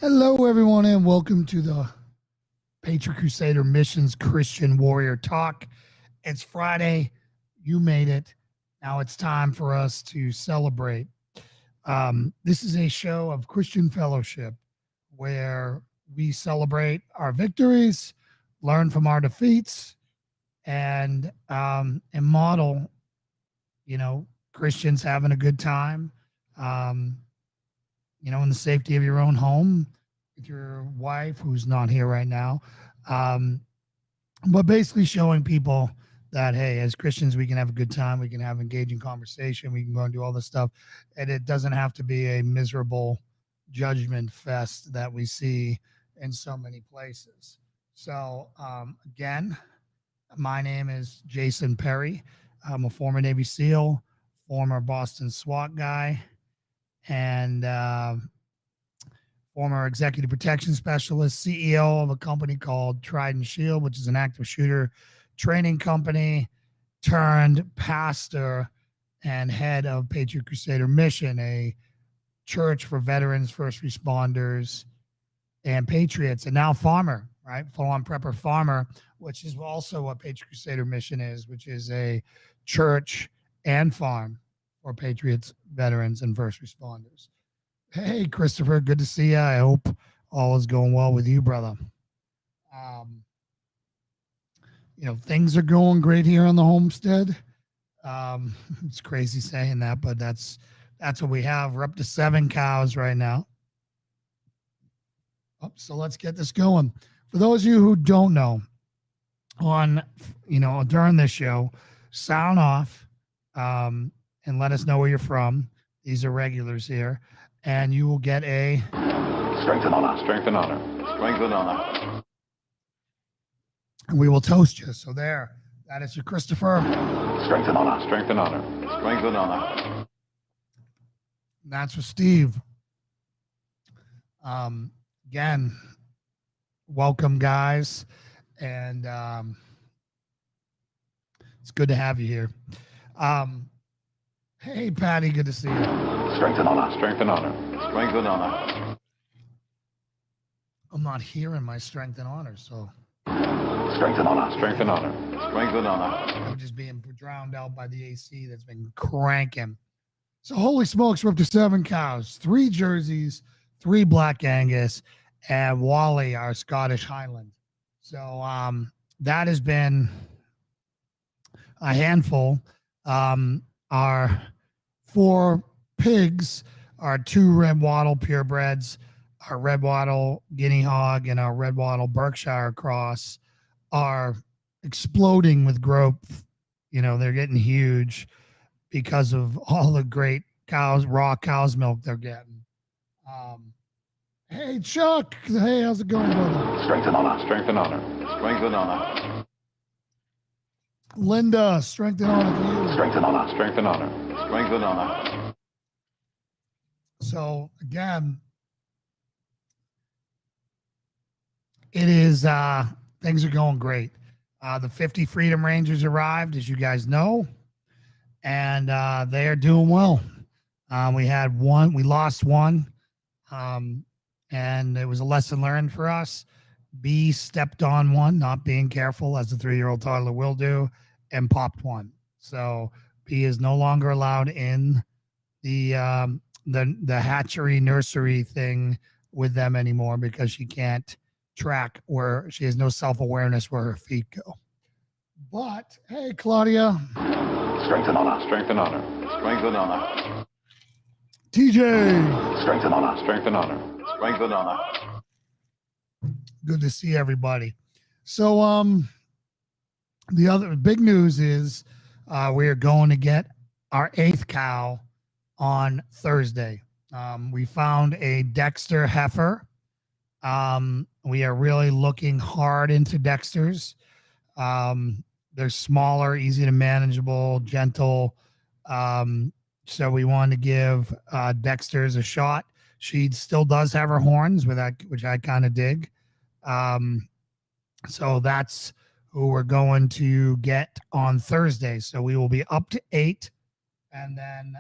Hello, everyone, and welcome to the Patriot Crusader Missions Christian Warrior Talk. It's Friday. You made it. Now it's time for us to celebrate. This is a show of Christian fellowship where we celebrate our victories, learn from our defeats, and model, Christians having a good time. Um, in the safety of your own home with your wife, who's not here right now. Um, but basically showing people that, hey, as Christians, we can have a good time. We can have engaging conversation. We can go and do all this stuff. And it doesn't have to be a miserable judgment fest that we see in so many places. So, again, my name is Jason Perry. I'm a former Navy SEAL, former Boston SWAT guy, and former executive protection specialist, CEO of a company called Trident Shield, which is an active shooter training company, turned pastor and head of Patriot Crusader Mission, a church for veterans, first responders, and patriots, and now farmer, right? Full-on prepper farmer, which is also what Patriot Crusader Mission is, which is a church and farm for patriots, veterans, and first responders. Hey, Christopher, good to see you. I hope all is going well with you, brother. Um, things are going great here on the homestead. It's crazy saying that, but that's what we have. We're up to 7 cows right now. So let's get this going. For those of you who don't know, during this show, sound off and let us know where you're from. These are regulars here. And you will get a strength and honor, strength and honor, strength and honor. And we will toast you. So there, that is your Christopher. Strength and honor, strength and honor, strength and honor. And that's for Steve. Again, welcome, guys, and it's good to have you here. Hey, Patty, good to see you. Strength and honor, strength and honor, strength and honor. I'm not hearing my strength and honor, so. Strength and honor, strength and honor, strength and honor. I'm just being drowned out by the AC that's been cranking. So, holy smokes, we're up to 7 cows, 3 jerseys, 3 Black Angus, and Wally, our Scottish Highland. So, that has been a handful. Our 4 pigs, our 2 red wattle purebreds, our red wattle guinea hog, and our red wattle Berkshire cross are exploding with growth. They're getting huge because of all the great raw cow's milk they're getting. Hey, Chuck. Hey, how's it going, brother? Strength and honor, strength and honor, strength and honor. Linda, strength and honor to you. Strength and honor, strength and honor, strength and honor. So, again, it is, things are going great. The 50 Freedom Rangers arrived, as you guys know, and they are doing well. We lost one, and it was a lesson learned for us. B stepped on one, not being careful, as a 3-year-old toddler will do, and popped one. So B is no longer allowed in the hatchery nursery thing with them anymore because she can't track where she has no self-awareness where her feet go. But hey, Claudia. Strength and honor, strength and honor, strength and honor. TJ. Strength and honor, strength and honor, strength and honor. Good to see everybody. So the other big news is we are going to get our 8th cow on Thursday. We found a Dexter heifer. We are really looking hard into Dexters. They're smaller, easy to manageable, gentle. So we wanted to give Dexter's a shot. She still does have her horns, which I kind of dig. So that's who we're going to get on Thursday. So we will be up to 8. And then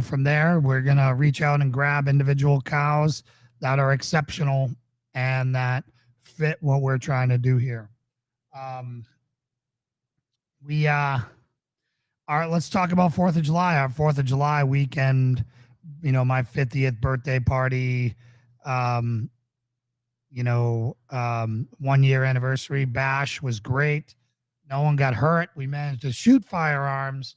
from there, we're going to reach out and grab individual cows that are exceptional and that fit what we're trying to do here. Um, we All right, let's talk about 4th of July. Our 4th of July weekend, my 50th birthday party, um, 1 year anniversary bash was great. No one got hurt. We managed to shoot firearms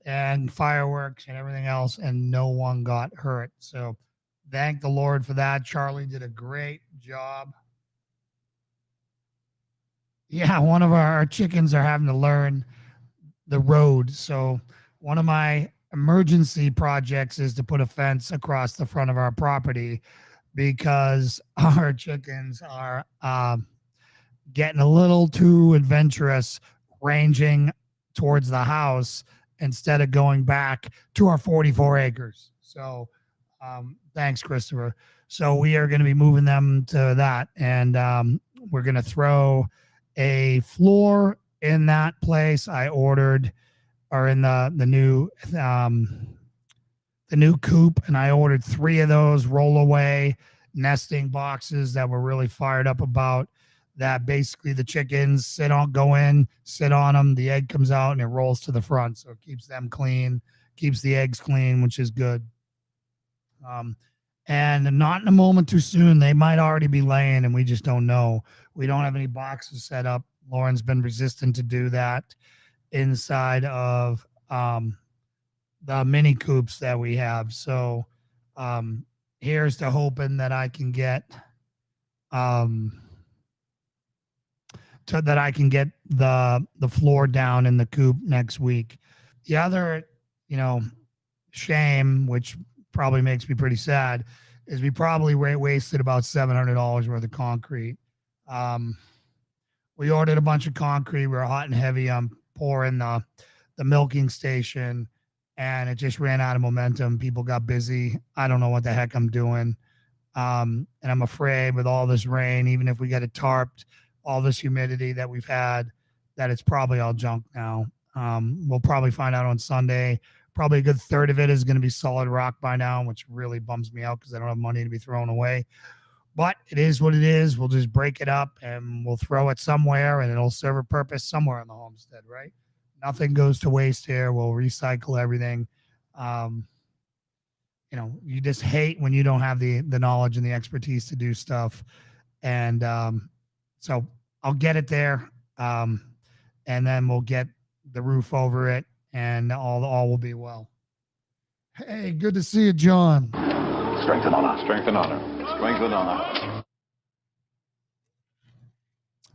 and fireworks and everything else, and no one got hurt. So thank the Lord for that. Charlie did a great job. Yeah, one of our chickens are having to learn the road. So one of my emergency projects is to put a fence across the front of our property because our chickens are getting a little too adventurous, ranging towards the house instead of going back to our 44 acres. So thanks, Christopher. So we are going to be moving them to that, and we're going to throw a floor in that place. I ordered, or in the new coop, and I ordered 3 of those rollaway nesting boxes that we're really fired up about. That basically the chickens sit on them, the egg comes out and it rolls to the front, so it keeps them clean, keeps the eggs clean, which is good. And not in a moment too soon, they might already be laying and we just don't know. We don't have any boxes set up. Lauren's been resistant to do that inside of the mini coops that we have. So here's to hoping that I can get the floor down in the coop next week. The other, shame, which probably makes me pretty sad, is we probably wasted about $700 worth of concrete. We ordered a bunch of concrete. We were hot and heavy on pouring the milking station, and it just ran out of momentum. People got busy. I don't know what the heck I'm doing. And I'm afraid with all this rain, even if we get it tarped, all this humidity that we've had, that it's probably all junk now. We'll probably find out on Sunday. Probably a good third of it is going to be solid rock by now, which really bums me out because I don't have money to be throwing away. But it is what it is. We'll just break it up and we'll throw it somewhere, and it'll serve a purpose somewhere in the homestead, right? Nothing goes to waste here. We'll recycle everything. You just hate when you don't have the knowledge and the expertise to do stuff. And so I'll get it there, and then we'll get the roof over it, and all will be well. Hey, good to see you, John. Strength and honor. Strength and honor. Strength and honor.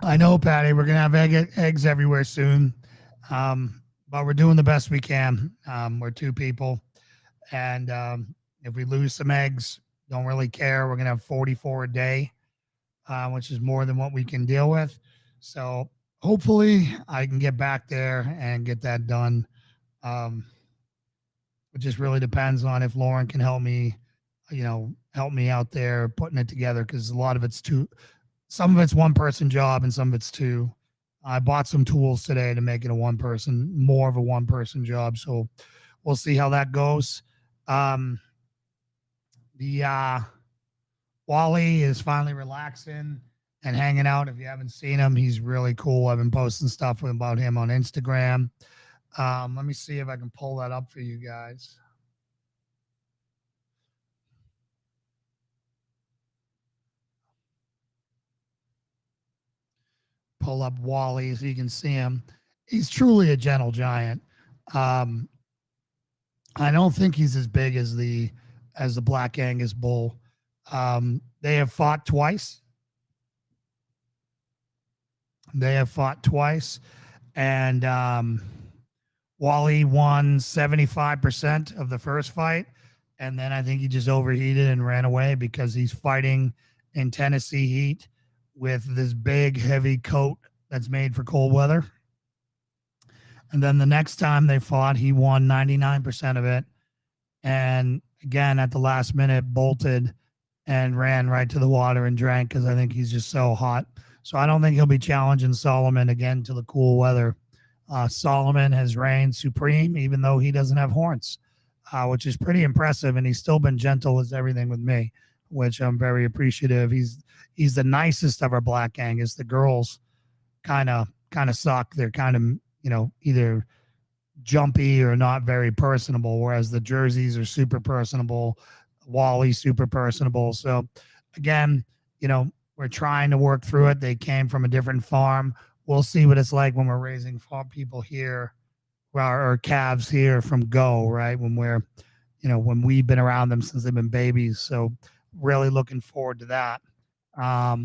I know, Patty. We're gonna have eggs everywhere soon, but we're doing the best we can. We're 2 people, and if we lose some eggs, don't really care. We're gonna have 44 a day, which is more than what we can deal with. So hopefully, I can get back there and get that done. It just really depends on if Lauren can help me out there putting it together, because a lot of it's some of it's 1-person job and some of it's 2. I bought some tools today to make it more of a 1-person job. So we'll see how that goes. Wally is finally relaxing and hanging out. If you haven't seen him, he's really cool. I've been posting stuff about him on Instagram. Let me see if I can pull that up for you guys. Pull up Wally so you can see him. He's truly a gentle giant. I don't think he's as big as the Black Angus bull. They have fought twice. And Wally won 75% of the first fight, and then I think he just overheated and ran away because he's fighting in Tennessee heat with this big, heavy coat that's made for cold weather. And then the next time they fought, he won 99% of it. And again, at the last minute, bolted and ran right to the water and drank because I think he's just so hot. So I don't think he'll be challenging Solomon again to the cool weather. Solomon has reigned supreme, even though he doesn't have horns. which is pretty impressive. And he's still been gentle as everything with me, which I'm very appreciative. He's the nicest of our Black Angus. The girls kind of suck. They're kind of either jumpy or not very personable, whereas the jerseys are super personable. Wally super personable. So again, we're trying to work through it. They came from a different farm. We'll see what it's like when we're raising farm people here, or calves here from go, right? When we've been around them since they've been babies. So really looking forward to that.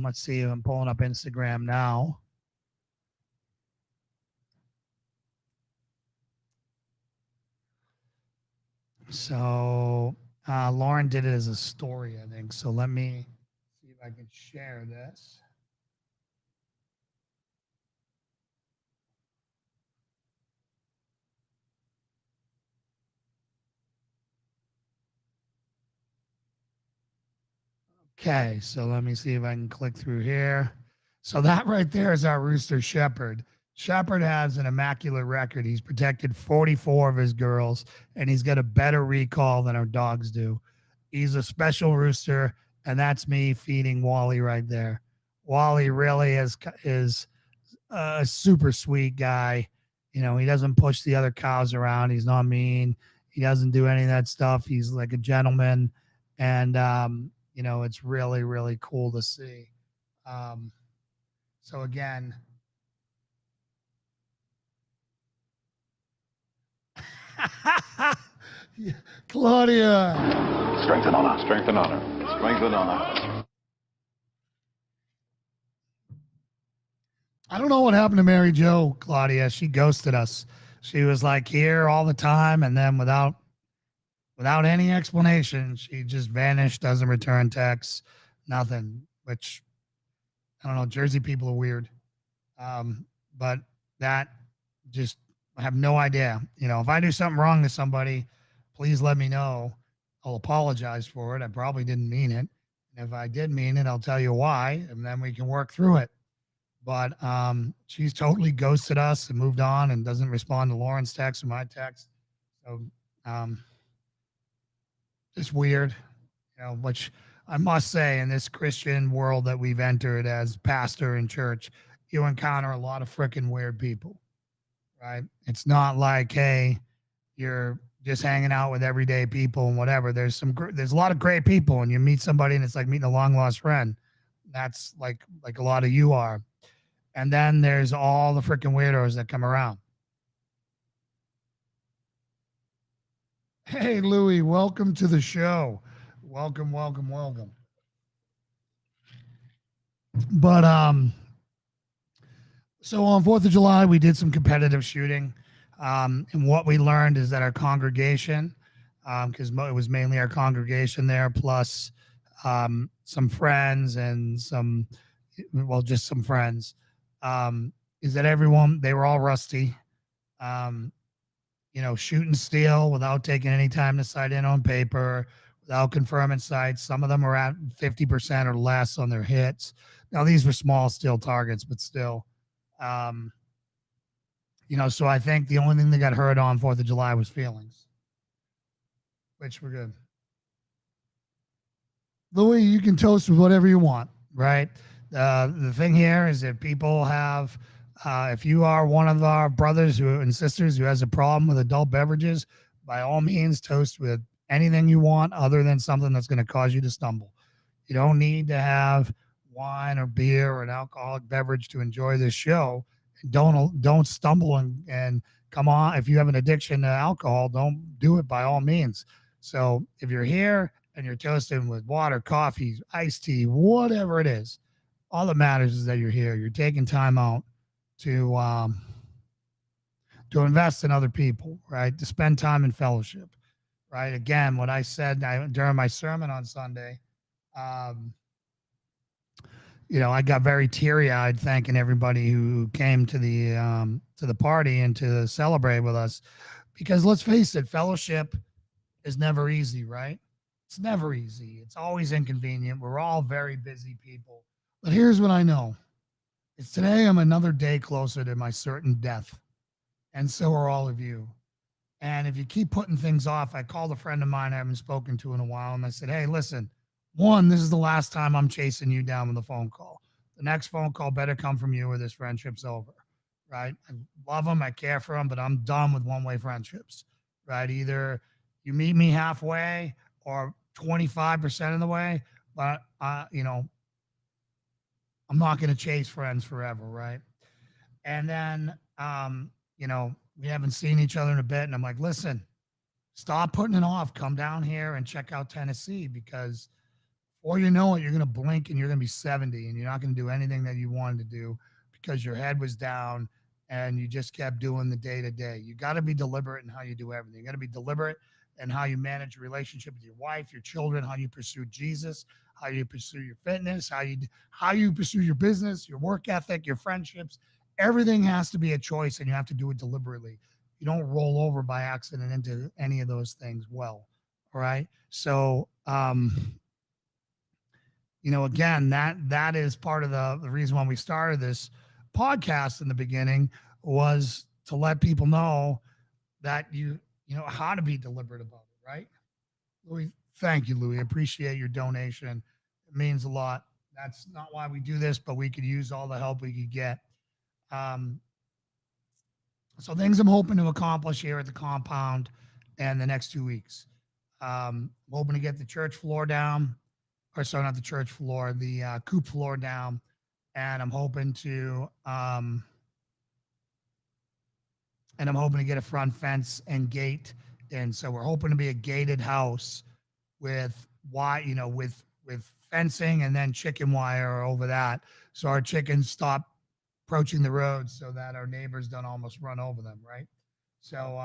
Let's see. I'm pulling up Instagram now. So Lauren did it as a story, I think. So let me see if I can share this. Okay, so let me see if I can click through here. So that right there is our rooster Shepherd. Shepherd has an immaculate record. He's protected 44 of his girls, and he's got a better recall than our dogs do. He's a special rooster, and that's me feeding Wally right there. Wally really is a super sweet guy. He doesn't push the other cows around. He's not mean. He doesn't do any of that stuff. He's like a gentleman, and it's really really cool to see. Um, so again, Claudia. Strength and honor. Strength and honor. Strength and honor. I don't know what happened to Mary Jo, Claudia. She ghosted us. She was like here all the time, and then without any explanation, she just vanished, doesn't return texts, nothing. Which I don't know. Jersey people are weird, but that just I have no idea. If I do something wrong to somebody, please let me know. I'll apologize for it. I probably didn't mean it. And if I did mean it, I'll tell you why, and then we can work through it. But she's totally ghosted us and moved on and doesn't respond to Lauren's text or my text. So it's weird, which I must say in this Christian world that we've entered as pastor in church, you encounter a lot of freaking weird people, right? It's not like, hey, you're just hanging out with everyday people and whatever. There's a lot of great people, and you meet somebody and it's like meeting a long lost friend. That's like a lot of you are. And then there's all the freaking weirdos that come around. Hey, Louie, welcome to the show. Welcome, welcome, welcome. But so on 4th of July, we did some competitive shooting. And what we learned is that our congregation, because it was mainly our congregation there, plus some friends and just some friends, is that they were all rusty. Shooting steel without taking any time to sight in on paper, without confirming sights. Some of them are at 50% or less on their hits. Now, these were small steel targets, but still. So I think the only thing that got hurt on 4th of July was feelings, which were good. Louis, you can toast with whatever you want, right? The thing here is if you are one of our brothers and sisters who has a problem with adult beverages, by all means, toast with anything you want other than something that's going to cause you to stumble. You don't need to have wine or beer or an alcoholic beverage to enjoy this show. Don't stumble and come on. If you have an addiction to alcohol, don't do it by all means. So if you're here and you're toasting with water, coffee, iced tea, whatever it is, all that matters is that you're here. You're taking time out to invest in other people, right? To spend time in fellowship, right? Again, what I said during my sermon on Sunday, I got very teary-eyed thanking everybody who came to the party and to celebrate with us, because let's face it, fellowship is never easy, right? It's never easy. It's always inconvenient. We're all very busy people. But here's what I know. It's today I'm another day closer to my certain death. And so are all of you. And if you keep putting things off, I called a friend of mine I haven't spoken to in a while, and I said, "Hey, listen, one, this is the last time I'm chasing you down with a phone call. The next phone call better come from you, or this friendship's over, right? I love them, I care for them, but I'm done with one-way friendships, right? Either you meet me halfway or 25% of the way, but I'm not going to chase friends forever, right?" And then, we haven't seen each other in a bit, and I'm like, "Listen, stop putting it off. Come down here and check out Tennessee because before you know it, you're going to blink and you're going to be 70 and you're not going to do anything that you wanted to do because your head was down and you just kept doing the day to day. You got to be deliberate in how you do everything. You got to be deliberate in how you manage your relationship with your wife, your children, how you pursue Jesus, how you pursue your fitness, how you pursue your business, your work ethic, your friendships. Everything has to be a choice and you have to do it deliberately. You don't roll over by accident into any of those things well. All right. So, again, that is part of the reason why we started this podcast in the beginning was to let people know that you know how to be deliberate about it, right? Louis, thank you, Louis. Appreciate your donation. It means a lot. That's not why we do this, but we could use all the help we could get. Um, so things I'm hoping to accomplish here at the compound in the next 2 weeks. I'm hoping to get the church floor down, or sorry, not the church floor, the coop floor down, and I'm hoping to get a front fence and gate in. So we're hoping to be a gated house with with fencing and then chicken wire over that, so our chickens stop approaching the road, so that our neighbors don't almost run over them, right? So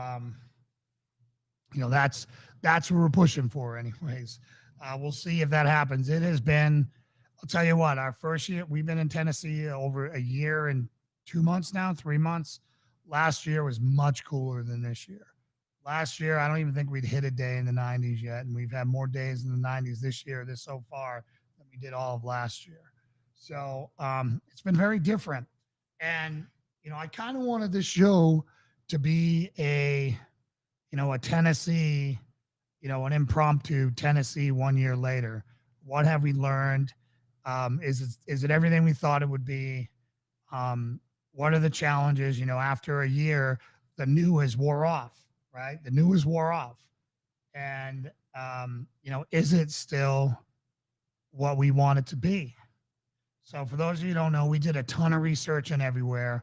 that's what we're pushing for, anyways. We'll see if that happens. It has been, I'll tell you what, our first year, we've been in Tennessee over a year and 2 months now, 3 months. Last year was much cooler than this year. Last year, I don't even think we'd hit a day in the 90s yet, and we've had more days in the 90s this so far than we did all of last year. So it's been very different. And, I kind of wanted this show to be a Tennessee, an impromptu Tennessee 1 year later. What have we learned? Is it everything we thought it would be? What are the challenges? After a year, the new has wore off, right? The new has wore off. And, is it still what we want it to be? So for those of you who don't know, we did a ton of research in everywhere.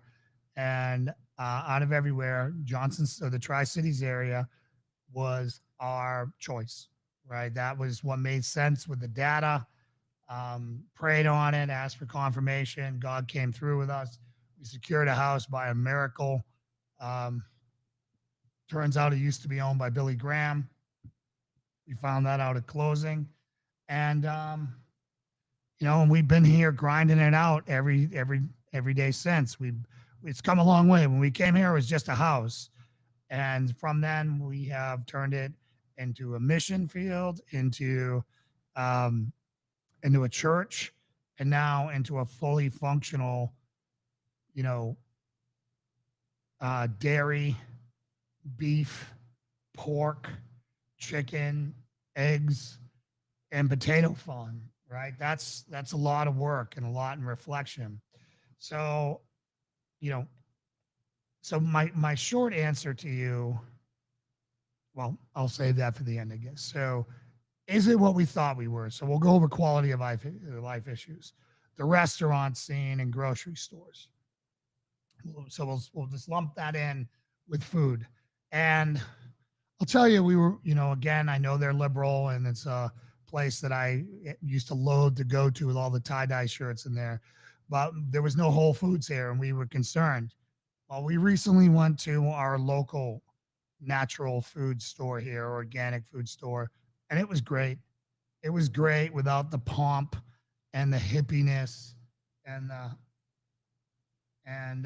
And out of everywhere, Johnson's, or the Tri-Cities area, was our choice, right? That was what made sense with the data. Prayed on it, asked for confirmation. God came through with us. We secured a house by a miracle. Um, Turns out it used to be owned by Billy Graham. We found that out at closing. And, and we've been here grinding it out every day since. It's come a long way. When we came here, it was just a house. And from then, we have turned it into a mission field, into a church, and now into a fully functional, dairy, beef, pork, chicken, eggs, and potato farm. Right? That's a lot of work and a lot in reflection. So, you know, so my short answer to you, well, I'll save that for the end, I guess. So, is it what we thought we were? So we'll go over quality of life issues, the restaurant scene and grocery stores. So we'll just lump that in with food. And I'll tell you, we were, again, I know they're liberal and it's a place that I used to loathe to go to with all the tie-dye shirts in there, but there was no Whole Foods here and we were concerned. Well, we recently went to our local natural food store here, organic food store, and it was great. It was great without the pomp and the hippiness and and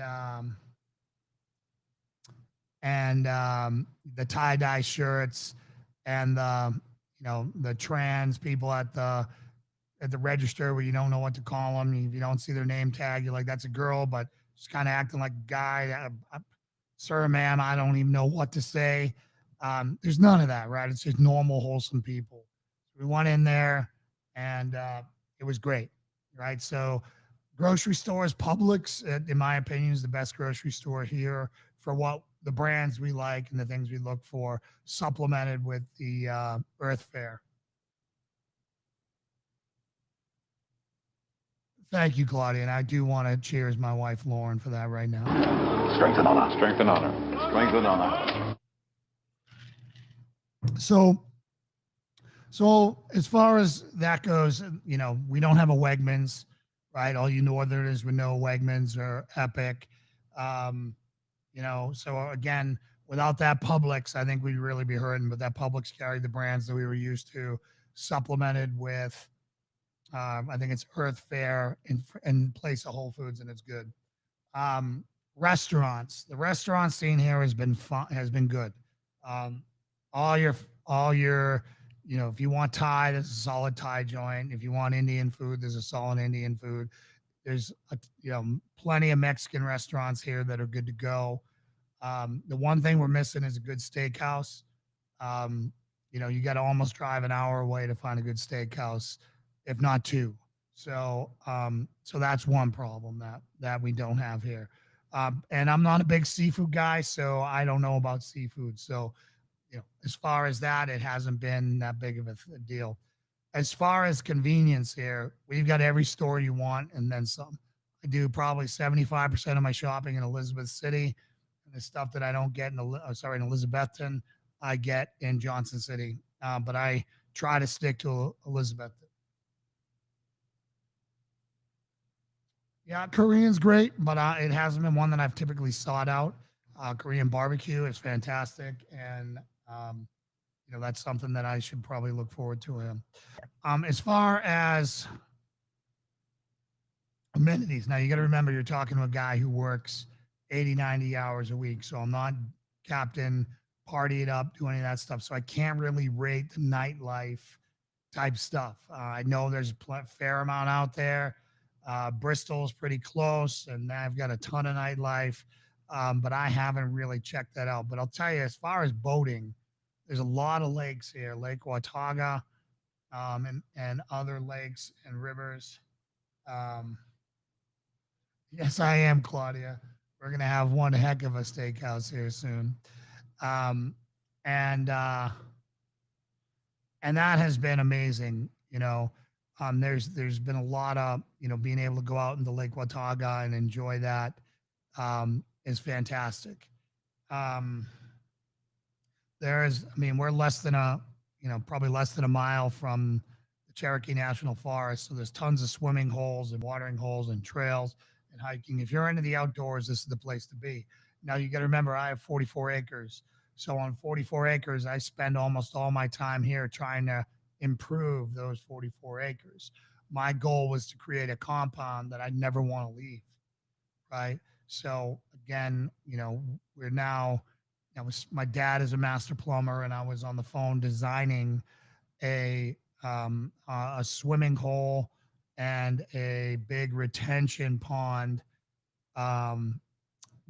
um, the tie dye shirts and the trans people at the register where you don't know what to call them. If you don't see their name tag, you're like, that's a girl, but she's kind of acting like a guy. Sir, ma'am, I don't even know what to say. There's none of that, right? It's just normal, wholesome people. We went in there, and it was great, right? So, grocery stores, Publix, in my opinion, is the best grocery store here for what the brands we like and the things we look for, supplemented with the Earth Fare. Thank you, Claudia, and I do want to cheers my wife Lauren for that right now. Strength and honor. Strength and honor. Strength and honor. So, so as far as that goes, we don't have a Wegmans, right? All you Northerners would know Wegmans or Epic. Um, so again, without that Publix, I think we'd really be hurting. But that Publix carried the brands that we were used to, supplemented with, I think it's Earth Fare in place of Whole Foods, and it's good. Um, Restaurants, the restaurant scene here has been fun, has been good. Um, all your, if you want Thai, there's a solid Thai joint. If you want Indian food, there's a solid Indian food. There's plenty of Mexican restaurants here that are good to go. The one thing we're missing is a good steakhouse. Um, you got to almost drive an hour away to find a good steakhouse, if not two. So that's one problem that we don't have here. And I'm not a big seafood guy, so I don't know about seafood. So, as far as that, it hasn't been that big of a deal. As far as convenience here, we've got every store you want and then some. I do probably 75% of my shopping in Elizabeth City, and the stuff that I don't get in Elizabethton, I get in Johnson City. But I try to stick to Elizabethton. Yeah, Korean's great, but it hasn't been one that I've typically sought out. Korean barbecue is fantastic, and that's something that I should probably look forward to him. As far as amenities, now you got to remember you're talking to a guy who works 80, 90 hours a week, so I'm not captain, party it up, do any of that stuff. So I can't really rate the nightlife type stuff. I know there's a fair amount out there. Bristol's pretty close, and I've got a ton of nightlife, but I haven't really checked that out. But I'll tell you, as far as boating, there's a lot of lakes here, Lake Watauga, and other lakes and rivers. Um, yes, I am, Claudia. We're gonna have one heck of a steakhouse here soon, um, and and that has been amazing. There's been a lot of being able to go out into Lake Watauga and enjoy that is fantastic. Um, we're less than probably less than a mile from the Cherokee National Forest, so there's tons of swimming holes and watering holes and trails and hiking. If you're into the outdoors, this is the place to be. Now you got to remember, I have 44 acres. So on 44 acres, I spend almost all my time here trying to improve those 44 acres. My goal was to create a compound that I'd never want to leave, right? So again, we're now, my dad is a master plumber, and I was on the phone designing a swimming hole and a big retention pond um,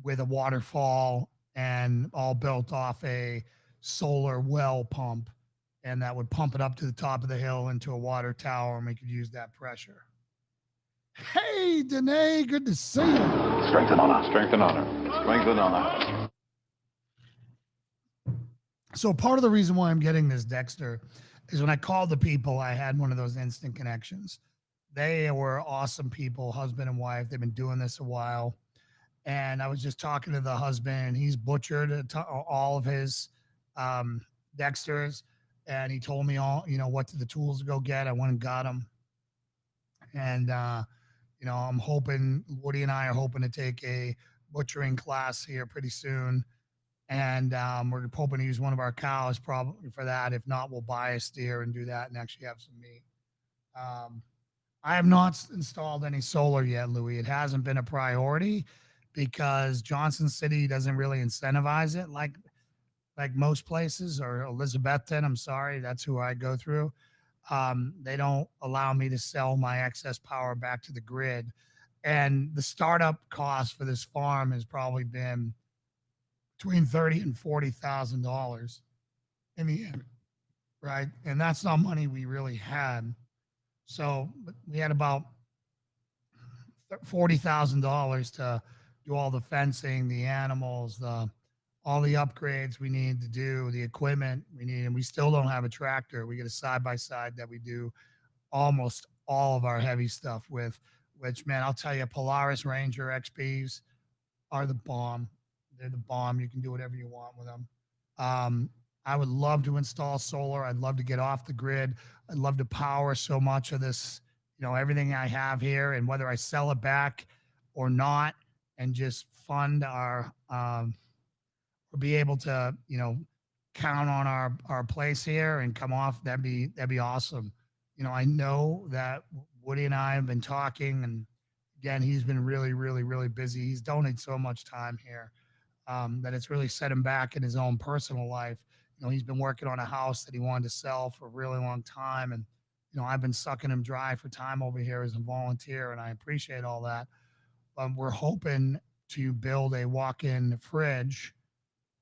with a waterfall, and all built off a solar well pump, and that would pump it up to the top of the hill into a water tower, and we could use that pressure. Hey, Danae, good to see you. Strength and honor. Strength and honor. Strength and honor. So part of the reason why I'm getting this, Dexter, is when I called the people, I had one of those instant connections. They were awesome people, husband and wife. They've been doing this a while. And I was just talking to the husband, and he's butchered all of his um, Dexters. And he told me all, what the tools to go get. I went and got them. And, I'm hoping, Woody and I are hoping to take a butchering class here pretty soon. And we're hoping to use one of our cows probably for that. If not, we'll buy a steer and do that and actually have some meat. Um, I have not installed any solar yet, Louis. It hasn't been a priority because Johnson City doesn't really incentivize it like most places, or Elizabethton. I'm sorry, that's who I go through. They don't allow me to sell my excess power back to the grid, and the startup cost for this farm has probably been between $30,000 and $40,000. in the end, right? And that's not money we really had. So we had about $40,000 to do all the fencing, the animals, the all the upgrades we need to do, the equipment we need, and we still don't have a tractor. We get a side by side that we do almost all of our heavy stuff with. Which man, I'll tell you, Polaris Ranger XPs are the bomb. They're the bomb. You can do whatever you want with them. Um, I would love to install solar. I'd love to get off the grid. I'd love to power so much of this, everything I have here, and whether I sell it back or not, and just fund our, or be able to, count on our place here and come off. That'd be awesome. I know that Woody and I have been talking, and again, he's been really, really, really busy. He's donated so much time here that it's really set him back in his own personal life. He's been working on a house that he wanted to sell for a really long time, and I've been sucking him dry for time over here as a volunteer, and I appreciate all that. We're hoping to build a walk-in fridge,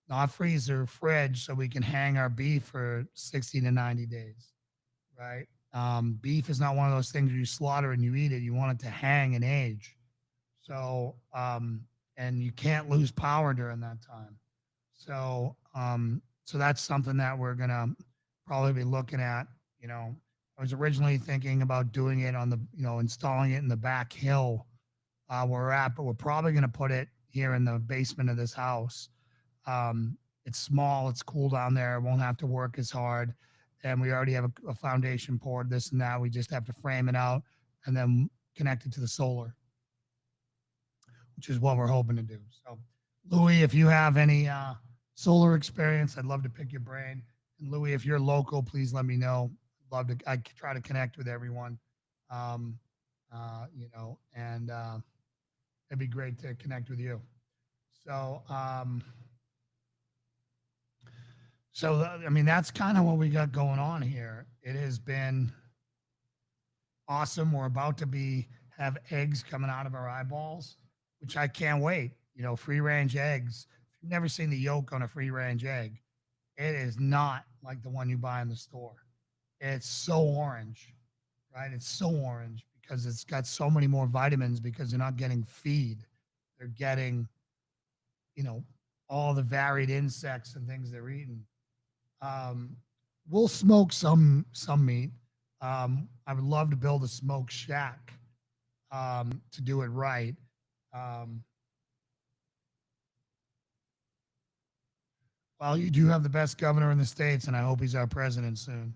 not freezer, fridge, so we can hang our beef for 60 to 90 days, right? Beef is not one of those things you slaughter and you eat it. You want it to hang and age. So, and you can't lose power during that time. So that's something that we're gonna probably be looking at. I was originally thinking about doing it on the, installing it in the back hill where we're at, but we're probably gonna put it here in the basement of this house. It's small, it's cool down there. It won't have to work as hard, and we already have a foundation poured, this and that. We just have to frame it out and then connect it to the solar, which is what we're hoping to do. So, Louis, if you have any solar experience, I'd love to pick your brain. And Louis, if you're local, please let me know. Love to. I try to connect with everyone, um, and it'd be great to connect with you. So, I mean, that's kind of what we got going on here. It has been awesome. We're about to be have eggs coming out of our eyeballs, which I can't wait. Free range eggs. If you've never seen the yolk on a free range egg, it is not like the one you buy in the store. It's so orange, right? It's so orange because it's got so many more vitamins because they're not getting feed. They're getting, you know, all the varied insects and things they're eating. Um, we'll smoke some meat. I would love to build a smoke shack to do it right. Um, well, you do have the best governor in the states, and I hope he's our president soon.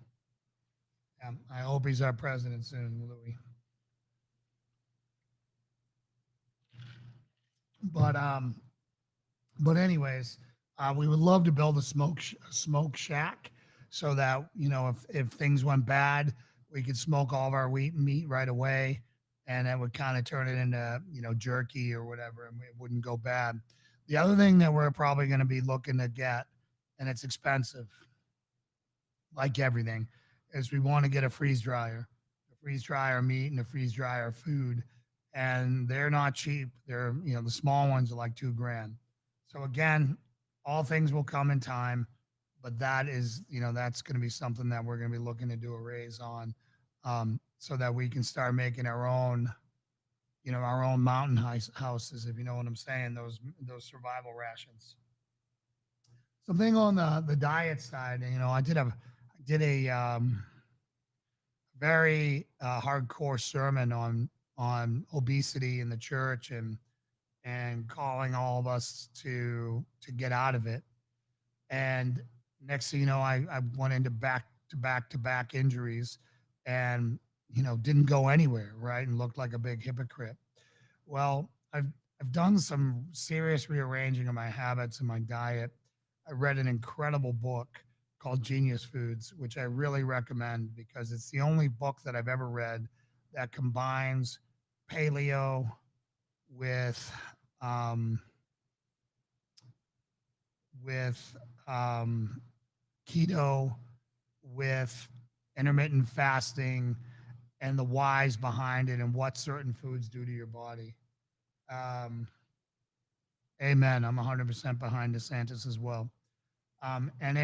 I hope he's our president soon, Louis. But um, but anyways, we would love to build a smoke shack so that if things went bad, we could smoke all of our wheat and meat right away, and that would kind of turn it into jerky or whatever, and it wouldn't go bad. The other thing that we're probably going to be looking to get, and it's expensive, like everything, is we want to get a freeze dryer meat and a freeze dryer food, and they're not cheap. They're the small ones are like 2 grand. So again, all things will come in time, but that is that's going to be something that we're going to be looking to do a raise on, so that we can start making our own mountain houses, if you know what I'm saying. Those survival rations. Something on the diet side, I did a very hardcore sermon on obesity in the church and calling all of us to get out of it. And next thing you know, I went into back injuries, and didn't go anywhere, right, and looked like a big hypocrite. Well, I've done some serious rearranging of my habits and my diet. I read an incredible book called Genius Foods, which I really recommend because it's the only book that I've ever read that combines paleo with um, with um, keto, with intermittent fasting, and the whys behind it and what certain foods do to your body. Um, Amen. I'm 100% behind DeSantis as well. And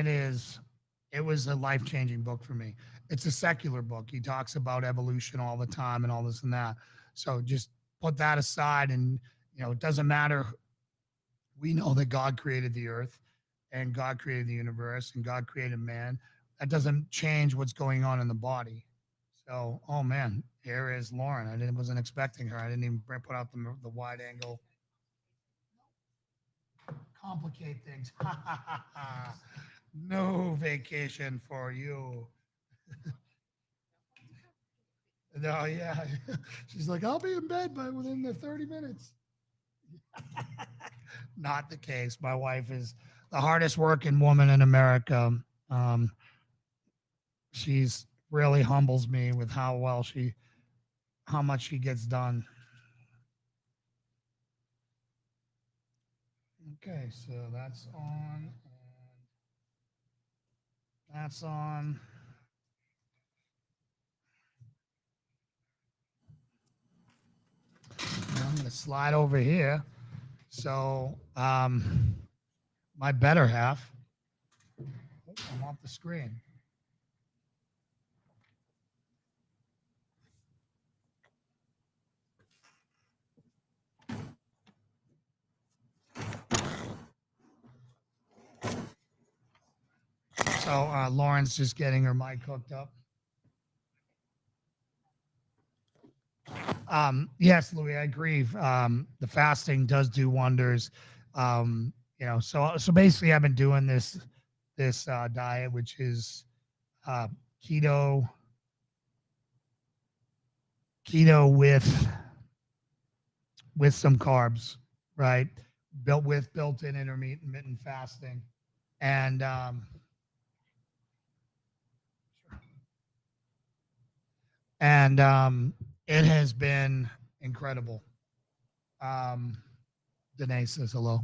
It was a life-changing book for me. It's a secular book. He talks about evolution all the time and all this and that. So just put that aside, and it doesn't matter. We know that God created the earth, and God created the universe, and God created man. That doesn't change what's going on in the body. So, oh man, here is Lauren. Wasn't expecting her. I didn't even put out the wide angle. Complicate things. No vacation for you. No, yeah. She's like, I'll be in bed by within the 30 minutes. Not the case. My wife is the hardest working woman in America. Um, she's really humbles me with how much she gets done. Okay, so that's on, and that's on. Now I'm going to slide over here. So, my better half, I'm off the screen. So, Lauren's just getting her mic hooked up. Yes, Louis, I agree. The fasting does do wonders. So basically, I've been doing this diet, which is uh, keto with some carbs, right? Built-in intermittent fasting, and it has been incredible. Danae says hello.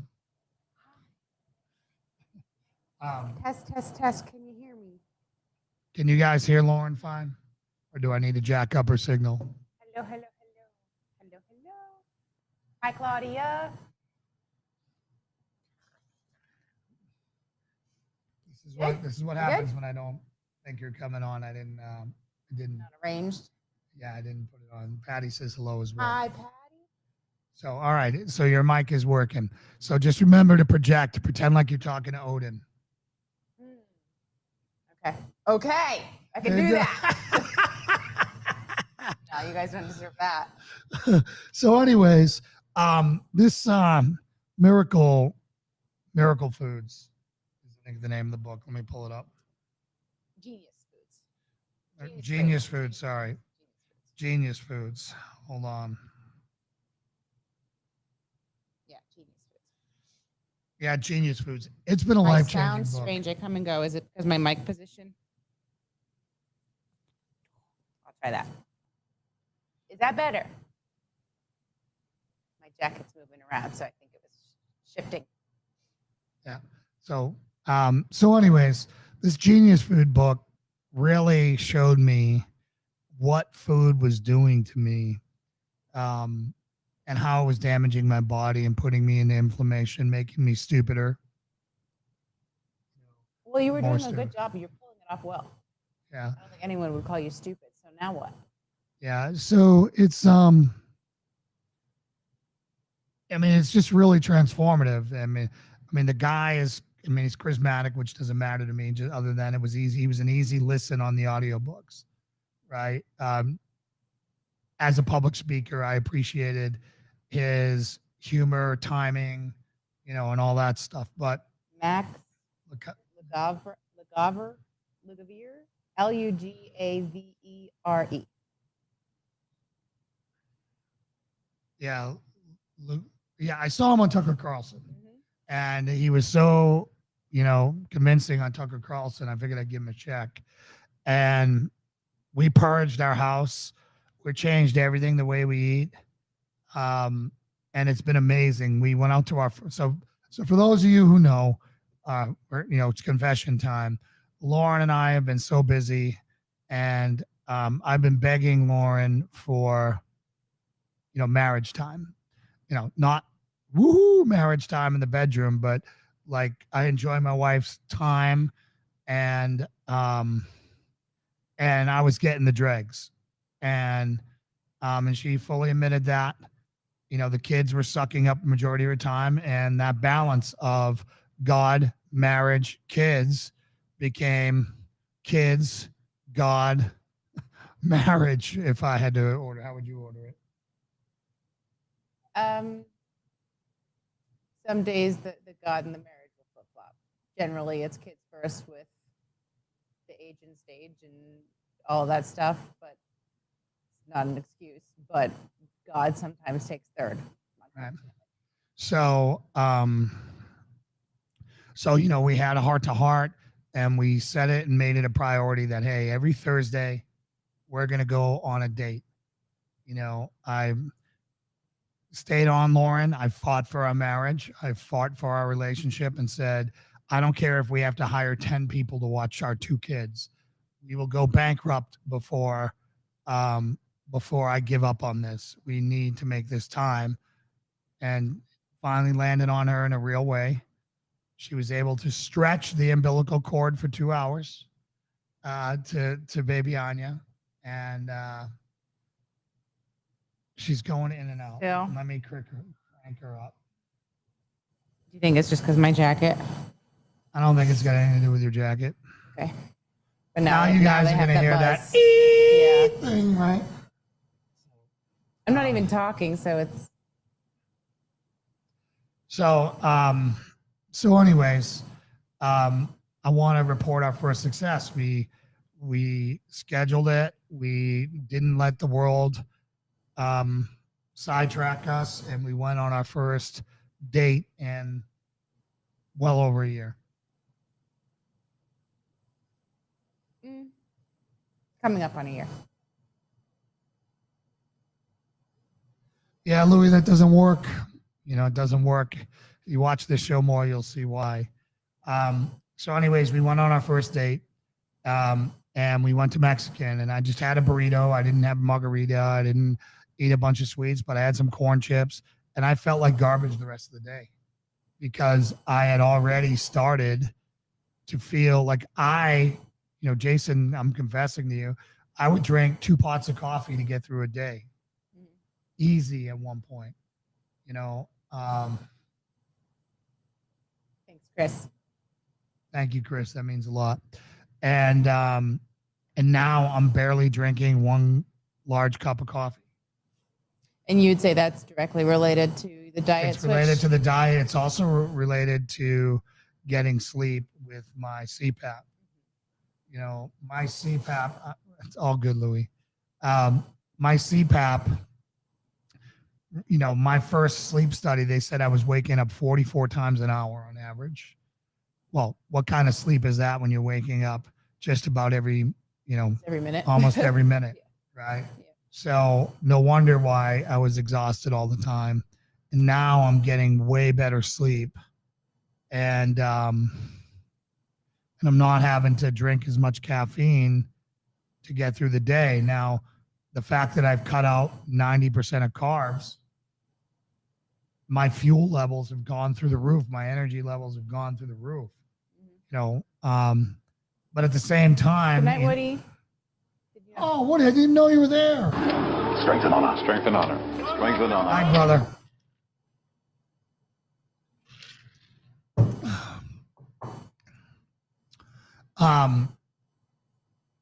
Test. Can you hear me? Can you guys hear Lauren fine? Or do I need to jack up her signal? Hello. Hi, Claudia. This is what happens when I don't think you're coming on. I didn't. Not arranged. Yeah, I didn't put it on. Patty says hello as well. Hi, Patty. So, all right. So your mic is working. So just remember to project, pretend like you're talking to Odin. Okay. I can do that. No, you guys don't deserve that. So, anyways, this miracle foods is I think the name of the book. Let me pull it up. Genius Foods. Sorry, Genius Foods. Hold on. Yeah, Genius Foods. Yeah, Genius Foods. It's been a life-changing book. Sounds strange. I come and go. Is it because my mic position? I'll try that. Is that better? My jacket's moving around, so I think it was shifting. Yeah. So anyways, this Genius Food book really showed me what food was doing to me, and how it was damaging my body and putting me into inflammation, making me stupider. Well, you were doing a good job. You're pulling it off well. Yeah. I don't think anyone would call you stupid. So now what? Yeah. So it's it's just really transformative. I mean, the guy is. He's charismatic, which doesn't matter to me. Just other than it was easy. He was an easy listen on the audiobooks, right? As a public speaker, I appreciated his humor, timing, and all that stuff. But Max Lugavere, Lugavere. Yeah, I saw him on Tucker Carlson, and he was so convincing on Tucker Carlson. I figured I'd give him a check, and we purged our house. We changed everything the way we eat, and it's been amazing. We went out to our so for those of you who know, it's confession time. Lauren and I have been so busy, and I've been begging Lauren for marriage time. Not woohoo marriage time in the bedroom, but like I enjoy my wife's time, and and I was getting the dregs, and she fully admitted that. You know, the kids were sucking up the majority of her time, and that balance of God, marriage, kids became kids, God, marriage. If I had to order, how would you order it? Some days the God and the marriage will flip flop. Generally, it's kids first with the age and stage and all that stuff, but it's not an excuse. But God sometimes takes third. Right. So, you know, we had a heart to heart, and we set it and made it a priority that, hey, every Thursday we're going to go on a date. You know, I stayed on Lauren. I fought for our marriage. I fought for our relationship and said, I don't care if we have to hire 10 people to watch our 2 kids. We will go bankrupt before I give up on this. We need to make this time. And finally landed on her in a real way. She was able to stretch the umbilical cord for 2 hours to baby Anya. And she's going in and out. Yeah. Let me crank her up. Do you think it's just because my jacket? I don't think it's got anything to do with your jacket. Okay. But Now you guys are going to hear that thing, right? I'm not even talking, so it's. So anyways, I want to report our first success. We scheduled it. We didn't let the world sidetrack us, and we went on our first date in well over a year. Coming up on a year. Yeah, Louis, that doesn't work. You know, it doesn't work. You watch this show more, you'll see why. So anyways, we went on our first date, and we went to Mexican, and I just had a burrito. I didn't have a margarita. I didn't eat a bunch of sweets, but I had some corn chips, and I felt like garbage the rest of the day because I had already started to feel like Jason, I'm confessing to you, I would drink 2 pots of coffee to get through a day. Easy at one point, you know. Thanks, Chris. Thank you, Chris. That means a lot. And now I'm barely drinking 1 large cup of coffee. And you'd say that's directly related to the diet It's related to the diet. It's also related to getting sleep with my CPAP. You know, my CPAP, it's all good, Louis. My CPAP, you know, my first sleep study, they said I was waking up 44 times an hour on average. Well, what kind of sleep is that when you're waking up just about every minute, almost every minute, yeah. Right? Yeah. So no wonder why I was exhausted all the time. And now I'm getting way better sleep. And I'm not having to drink as much caffeine to get through the day. Now, the fact that I've cut out 90% of carbs, my fuel levels have gone through the roof. My energy levels have gone through the roof. You know, but at the same time. Good night, Woody. Oh, Woody, I didn't know you were there. Strength and honor. Strength and honor. Strength and honor. Hi, brother.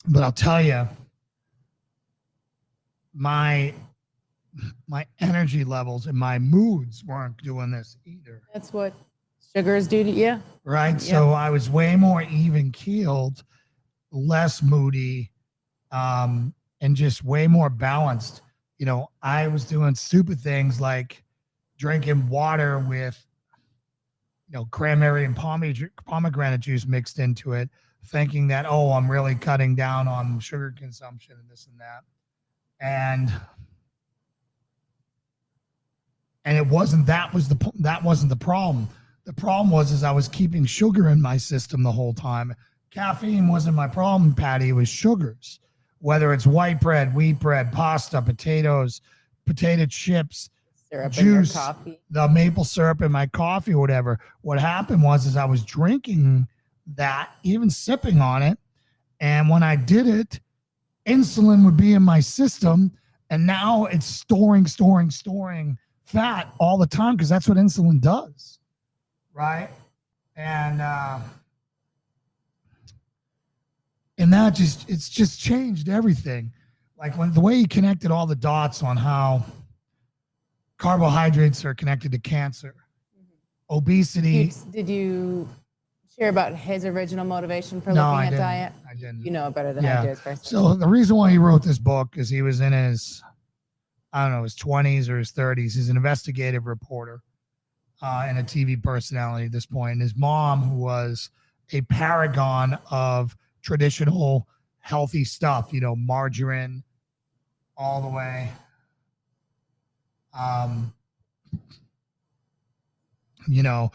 But I'll tell you, my energy levels and my moods weren't doing this either. That's what sugars do to you. Right. Yep. So I was way more even keeled, less moody, and just way more balanced. You know, I was doing stupid things like drinking water with, cranberry and pomegranate juice mixed into it, thinking that, oh, I'm really cutting down on sugar consumption and this and that. And it wasn't, that wasn't the problem. The problem was I was keeping sugar in my system the whole time. Caffeine wasn't my problem, Patty. It was sugars, whether it's white bread, wheat bread, pasta, potatoes, potato chips, syrup juice, in your coffee, the maple syrup in my coffee or whatever. What happened was I was drinking that, even sipping on it, And when I did it, insulin would be in my system, and now it's storing fat all the time because that's what insulin does, right? And that it's just changed everything. Like when the way he connected all the dots on how carbohydrates are connected to cancer, obesity. Did you share about his original motivation for No, looking I at didn't. diet? I didn't. You know it better than Yeah. I do, personally. So the reason why he wrote this book is he was in his, I don't know, his 20s or his 30s. He's an investigative reporter and a TV personality at this point. And his mom, who was a paragon of traditional healthy stuff, you know, margarine all the way. You know,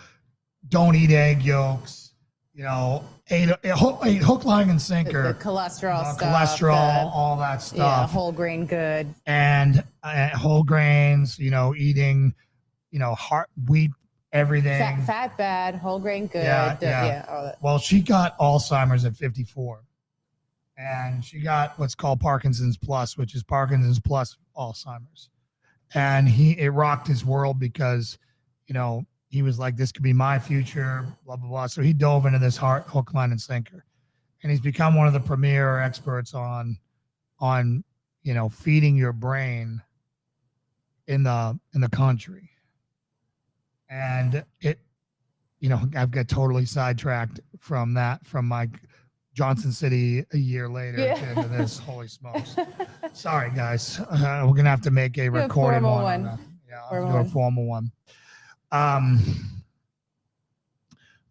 don't eat egg yolks, you know, ate hook, line, and sinker. The cholesterol stuff. Cholesterol, all that stuff. Yeah, whole grain good. And whole grains, you know, eating, you know, wheat, everything. Fat bad, whole grain good. Yeah. All that. Well, she got Alzheimer's at 54. And she got what's called Parkinson's plus, which is Parkinson's plus Alzheimer's. And it rocked his world because, you know, he was like, this could be my future, blah, blah, blah. So he dove into this hook, line, and sinker. And he's become one of the premier experts on, you know, feeding your brain in the country. And it, you know, I've got totally sidetracked from my Johnson City a year later into this. Holy smokes. Sorry, guys. We're going to have to make a recorded one. Yeah, I'll do a formal one.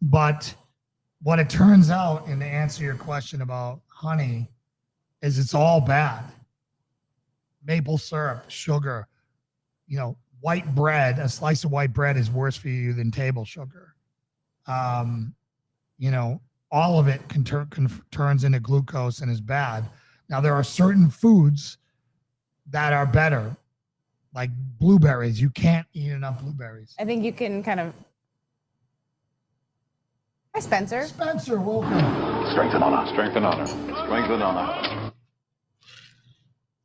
But what it turns out, and to answer your question about honey, is it's all bad. Maple syrup, sugar, you know, white bread, a slice of white bread is worse for you than table sugar. You know, all of it turns into glucose and is bad. Now, there are certain foods that are better, like blueberries. You can't eat enough blueberries. I think you can kind of. Hi, Spencer. Spencer, welcome. Strength and honor. Strength and honor. Strength and honor.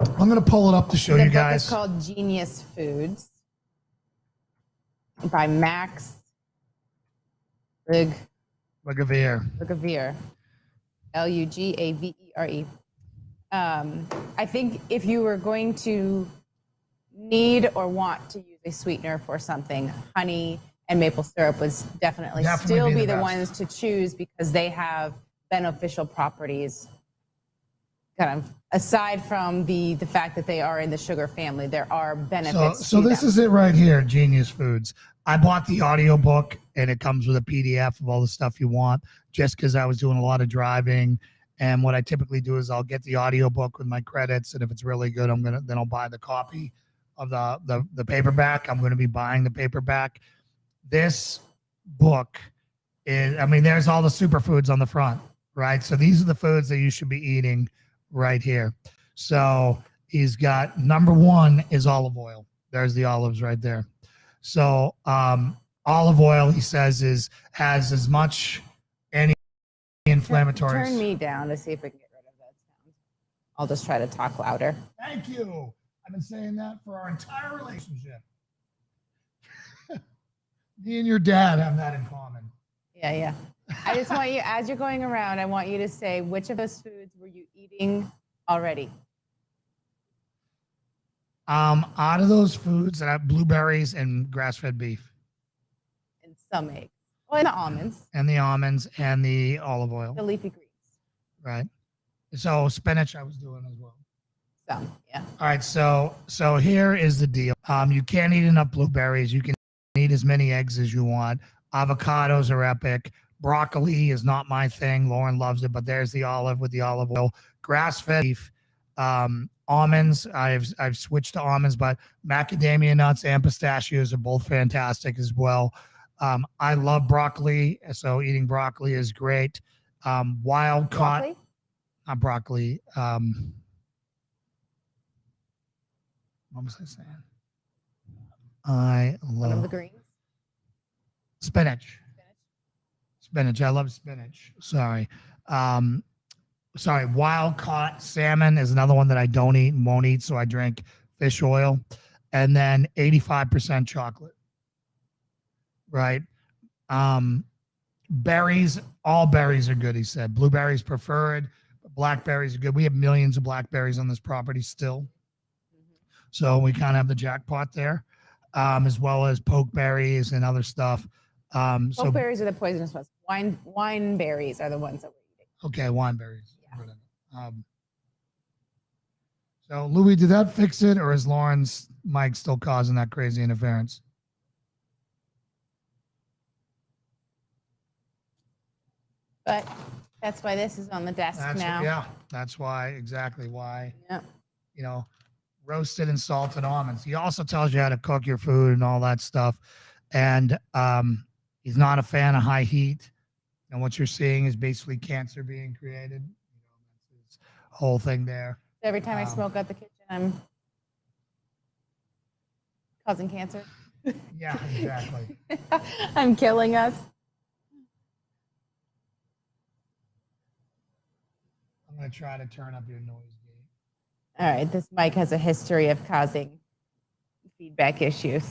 I'm going to pull it up to show you guys. It's called Genius Foods by Max Lugavere. Lugavere. I think if you were going to need or want to use a sweetener for something, honey and maple syrup would definitely still be the ones to choose because they have beneficial properties. Kind of aside from the fact that they are in the sugar family, there are benefits. So this is it right here, Genius Foods. I bought the audiobook and it comes with a PDF of all the stuff you want just because I was doing a lot of driving. And what I typically do is I'll get the audiobook with my credits, and if it's really good, then I'll buy the copy of the paperback. I'm going to be buying the paperback. This book is, I mean, there's all the superfoods on the front, right? So these are the foods that you should be eating right here. So he's got number one is olive oil. There's the olives right there. So olive oil, he says, has as much anti-inflammatories. Turn me down to see if we can get rid of that sound. I'll just try to talk louder. Thank you. I've been saying that for our entire relationship. Me and your dad have that in common. Yeah. I just want you, as you're going around, I want you to say which of those foods were you eating already? Out of those foods, that have blueberries and grass-fed beef. And some eggs. Well, and the almonds. And the almonds and the olive oil. The leafy greens. Right. So spinach I was doing as well. Some, yeah. All right, so here is the deal. You can't eat enough blueberries. You can eat as many eggs as you want. Avocados are epic. Broccoli is not my thing. Lauren loves it, but there's the olive with the olive oil. Grass-fed beef. Almonds, I've switched to almonds, but macadamia nuts and pistachios are both fantastic as well. I love broccoli, so eating broccoli is great. Wild caught, not broccoli. What was I saying? I love one of the greens. Spinach. I love spinach. Sorry. sorry, wild caught salmon is another one that I don't eat and won't eat. So I drink fish oil, and then 85% chocolate, right? Berries, all berries are good, he said. Blueberries preferred, but blackberries are good. We have millions of blackberries on this property still. So we kind of have the jackpot there, as well as pokeberries and other stuff. So Pokeberries are the poisonous ones. Wine berries are the ones that we're eating. okay, wine berries. Yeah. So Louis, did that fix it, or is Lauren's mic still causing that crazy interference? But that's why this is on the desk now. Yeah, that's why, exactly why. Yep. You know, roasted and salted almonds. He also tells you how to cook your food and all that stuff. And he's not a fan of high heat. And what you're seeing is basically cancer being created. You know, that's his whole thing there. Every time I smoke out the kitchen, I'm causing cancer. Yeah, exactly. I'm killing us. I'm going to try to turn up your noise gate. All right, this mic has a history of causing feedback issues.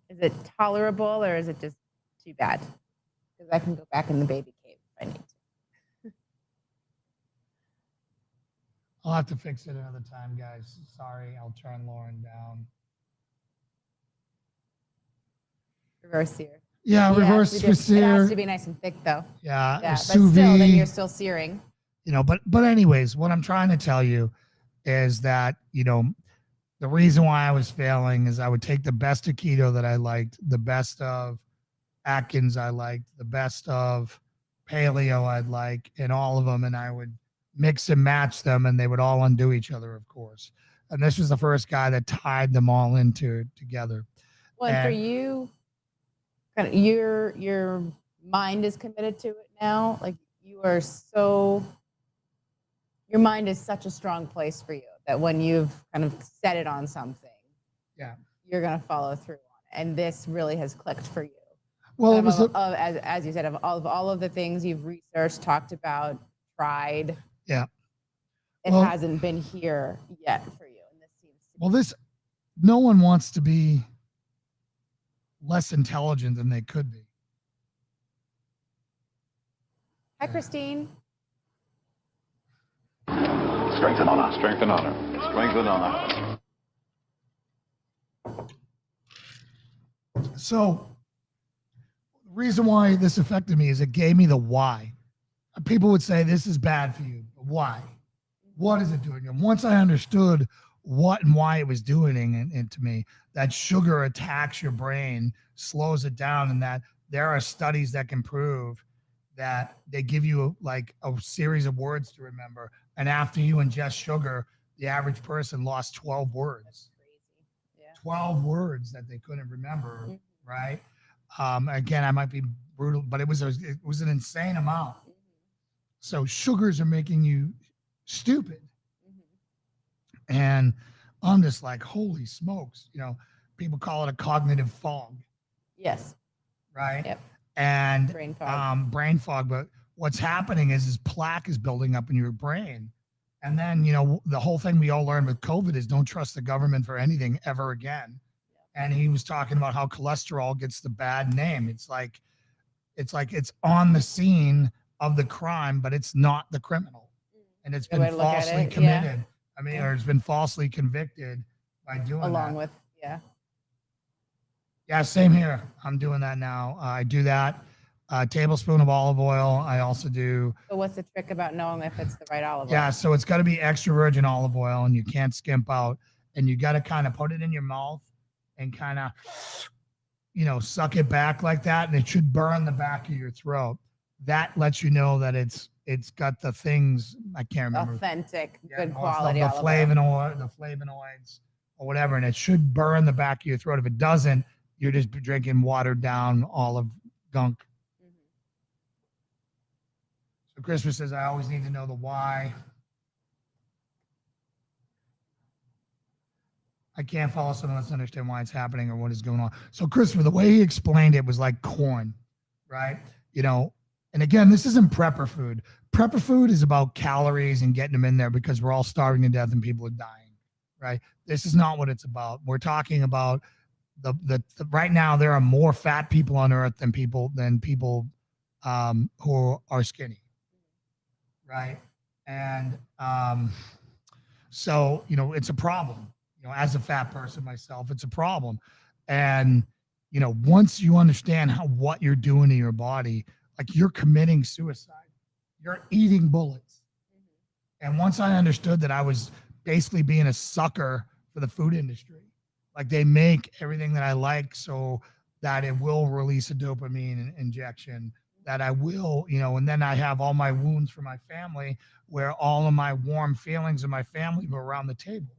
Is it tolerable or is it just too bad? Because I can go back in the baby cave if I need to. I'll have to fix it another time, guys. Sorry, I'll turn Lauren down. Reverse sear. Yeah, reverse It sear. has to be nice and thick, though. Yeah, But sous still, then vide. you're still searing. You know, but anyways, what I'm trying to tell you is that, you know, the reason why I was failing is I would take the best of keto that I liked, the best of Atkins I liked, the best of paleo I'd like, and all of them, and I would mix and match them, and they would all undo each other, of course. And this was the first guy that tied them all into together. Well, and for you, kind of your mind is committed to it now. Like you are so, your mind is such a strong place for you that when you've kind of set it on something, yeah, you're going to follow through on it. And this really has clicked for you. Well, it was as you said, of all of the things you've researched, talked about, tried. Yeah. It hasn't been here yet for you. And this seems to be. No one wants to be less intelligent than they could be. Hi, Christine. Strength and honor. Strength and honor. Strength and honor. So the reason why this affected me is it gave me the why. People would say this is bad for you. But why? What is it doing? And once I understood what and why it was doing it to me, that sugar attacks your brain, slows it down, and that there are studies that can prove that they give you like a series of words to remember. And after you ingest sugar, the average person lost 12 words. That's crazy. Yeah. 12 words that they couldn't remember, right? Again, I might be brutal, but it was an insane amount. So sugars are making you stupid. And I'm just like, holy smokes, you know, people call it a cognitive fog. Yes. Right. Yep. And brain fog. But what's happening is plaque is building up in your brain. And then, you know, the whole thing we all learned with COVID is don't trust the government for anything ever again. And he was talking about how cholesterol gets the bad name. It's like it's on the scene of the crime, but it's not the criminal. And it's been falsely committed. Yeah. I mean, or it's been falsely convicted by doing along that. With, yeah. Yeah, same here. I'm doing that now. I do that. A tablespoon of olive oil. I also do. So what's the trick about knowing if it's the right olive oil? Yeah, so it's got to be extra virgin olive oil, and you can't skimp out. And you got to kind of put it in your mouth and kind of, you know, suck it back like that, and it should burn the back of your throat. That lets you know that it's got the things I can't remember. Authentic, good quality the olive oil. The flavonoids or whatever, and it should burn the back of your throat. If it doesn't, you're just drinking watered down olive gunk. So Christopher says, I always need to know the why. I can't follow someone unless I understand why it's happening or what is going on. So Christopher, the way he explained it was like corn, right? You know, And again, this isn't prepper food. Prepper food is about calories and getting them in there because we're all starving to death and people are dying, right? This is not what it's about. We're talking about the right now there are more fat people on earth than people who are skinny, right? And so it's a problem. As a fat person myself, it's a problem. And once you understand what you're doing to your body, like you're committing suicide, you're eating bullets. And once I understood that I was basically being a sucker for the food industry, like they make everything that I like so that it will release a dopamine injection, that I will, and then I have all my wounds for my family where all of my warm feelings of my family were around the table,